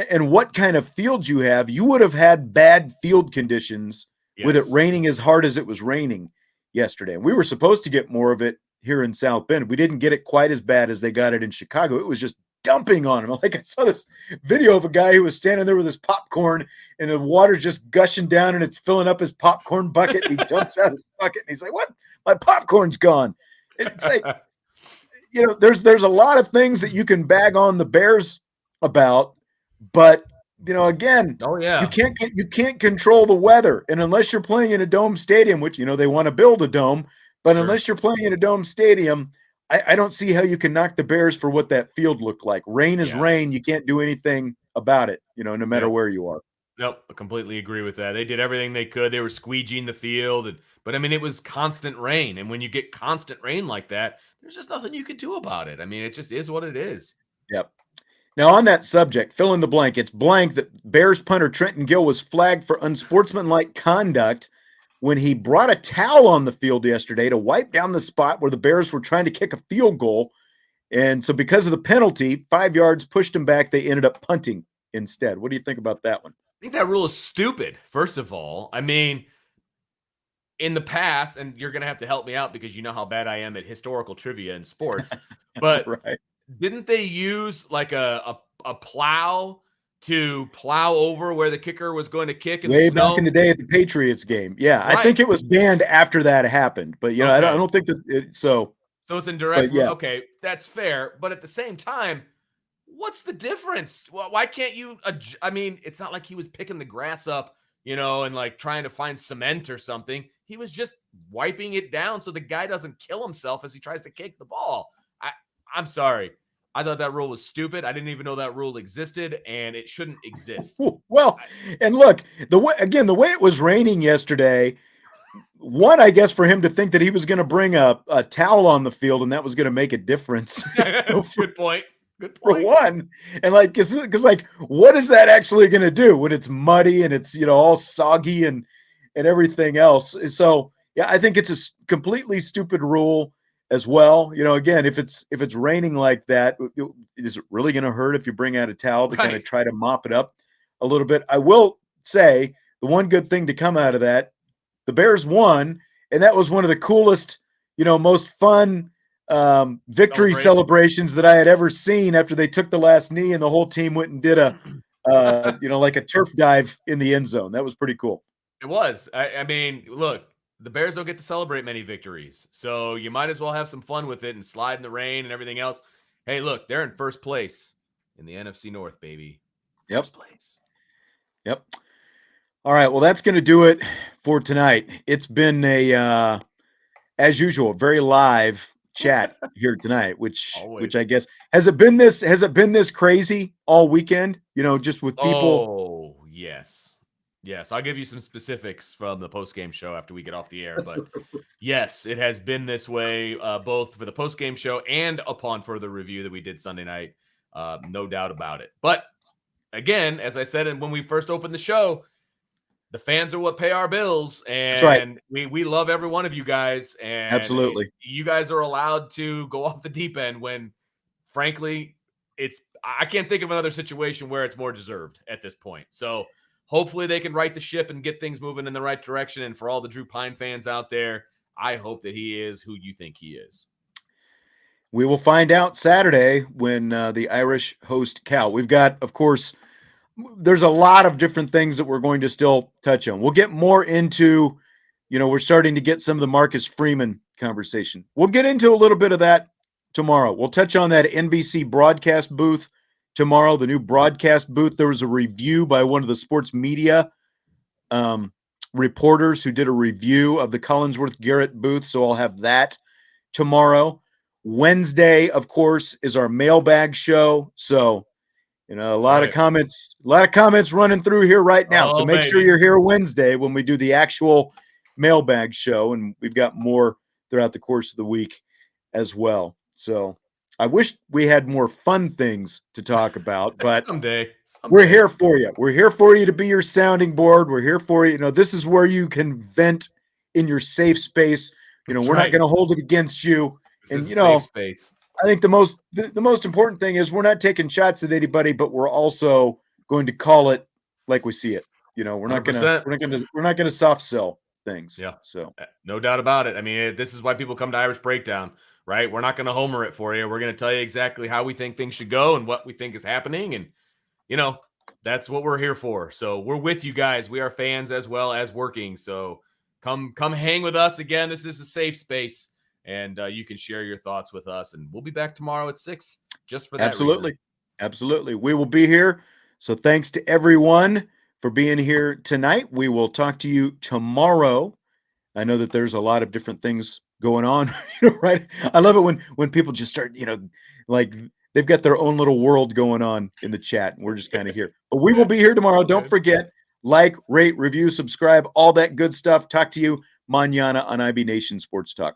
and what kind of field you have, you would have had bad field conditions with it raining as hard as it was raining yesterday. And we were supposed to get more of it here in South Bend. We didn't get it quite as bad as they got it in Chicago. It was just dumping on him. Like I saw this video of a guy who was standing there with his popcorn and the water's just gushing down and it's filling up his popcorn bucket. And he dumps out his bucket and he's like, "What? My popcorn's gone." And it's like, there's a lot of things that you can bag on the Bears about, but again, you can't control the weather. And unless you're playing in a dome stadium, which, they want to build a dome, but unless you're playing in a dome stadium, I don't see how you can knock the Bears for what that field looked like. Rain is rain. You can't do anything about it, no matter where you are. Nope. I completely agree with that. They did everything they could. They were squeegeeing the field, but I mean, it was constant rain. And when you get constant rain like that, there's just nothing you can do about it. I mean, it just is what it is. Yep. Now, on that subject, fill in the blank. It's blank that Bears punter Trenton Gill was flagged for unsportsmanlike conduct when he brought a towel on the field yesterday to wipe down the spot where the Bears were trying to kick a field goal. And so because of the penalty, 5 yards pushed him back. They ended up punting instead. What do you think about that one? I think that rule is stupid, first of all. I mean, in the past, and you're going to have to help me out because you know how bad I am at historical trivia in sports, but didn't they use like a plow to plow over where the kicker was going to kick in way the snow? Back in the day at the Patriots game? Yeah, I think it was banned after that happened, but I don't think that so it's in direct. Okay, that's fair, but at the same time, what's the difference? Why can't you? I mean, it's not like he was picking the grass up, and like trying to find cement or something. He was just wiping it down so the guy doesn't kill himself as he tries to kick the ball. I'm sorry. I thought that rule was stupid. I didn't even know that rule existed, and it shouldn't exist. Well, and look, the way it was raining yesterday, one, I guess, for him to think that he was going to bring a towel on the field and that was going to make a difference. Good point. Good For point. one. And like, because like, what is that actually going to do when it's muddy and it's, all soggy and everything else? So yeah, I think it's a completely stupid rule as well. Again, if it's raining like that, is it really going to hurt if you bring out a towel to kind of try to mop it up a little bit? I will say the one good thing to come out of that, the Bears won, and that was one of the coolest, most fun victory celebrations that I had ever seen after they took the last knee and the whole team went and did a, like a turf dive in the end zone. That was pretty cool. It was. I mean, look, the Bears don't get to celebrate many victories, so you might as well have some fun with it and slide in the rain and everything else. Hey, look, they're in first place in the NFC North, baby. Yep. First place. Yep. All right. Well, that's going to do it for tonight. It's been as usual, very live chat here tonight, which I guess has it been this crazy all weekend, just with people. Oh, yes. I'll give you some specifics from the post-game show after we get off the air, but yes, it has been this way, both for the post-game show and upon further review that we did Sunday night. No doubt about it. But again, as I said when we first opened the show, the fans are what pay our bills, and right. we love every one of you guys. And absolutely, you guys are allowed to go off the deep end when, frankly, I can't think of another situation where it's more deserved at this point. So hopefully they can right the ship and get things moving in the right direction. And for all the Drew Pyne fans out there, I hope that he is who you think he is. We will find out Saturday when the Irish host Cal. We've got, of course, there's a lot of different things that we're going to still touch on. We'll get more into, we're starting to get some of the Marcus Freeman conversation. We'll get into a little bit of that tomorrow. We'll touch on that NBC broadcast booth tomorrow, the new broadcast booth. There was a review by one of the sports media reporters who did a review of the Collinsworth Garrett booth. So I'll have that tomorrow. Wednesday, of course, is our mailbag show. So, a lot of comments running through here right now. So make sure you're here Wednesday when we do the actual mailbag show. And we've got more throughout the course of the week as well. So I wish we had more fun things to talk about, but someday. We're here for you. We're here for you to be your sounding board. We're here for you. This is where you can vent in your safe space. We're not going to hold it against you. This is a safe space. I think the most important thing is we're not taking shots at anybody, but we're also going to call it like we see it. We're not going to soft sell things. Yeah. So no doubt about it. I mean, this is why people come to Irish Breakdown, right? We're not going to homer it for you. We're going to tell you exactly how we think things should go and what we think is happening. And, that's what we're here for. So we're with you guys. We are fans as well as working. So come hang with us again. This is a safe space. And you can share your thoughts with us. And we'll be back tomorrow at 6 just for that reason. Absolutely. We will be here. So thanks to everyone for being here tonight. We will talk to you tomorrow. I know that there's a lot of different things going on, right? I love it when people just start, like they've got their own little world going on in the chat. And we're just kind of here. But we will be here tomorrow. Don't forget, like, rate, review, subscribe, all that good stuff. Talk to you mañana on IB Nation Sports Talk.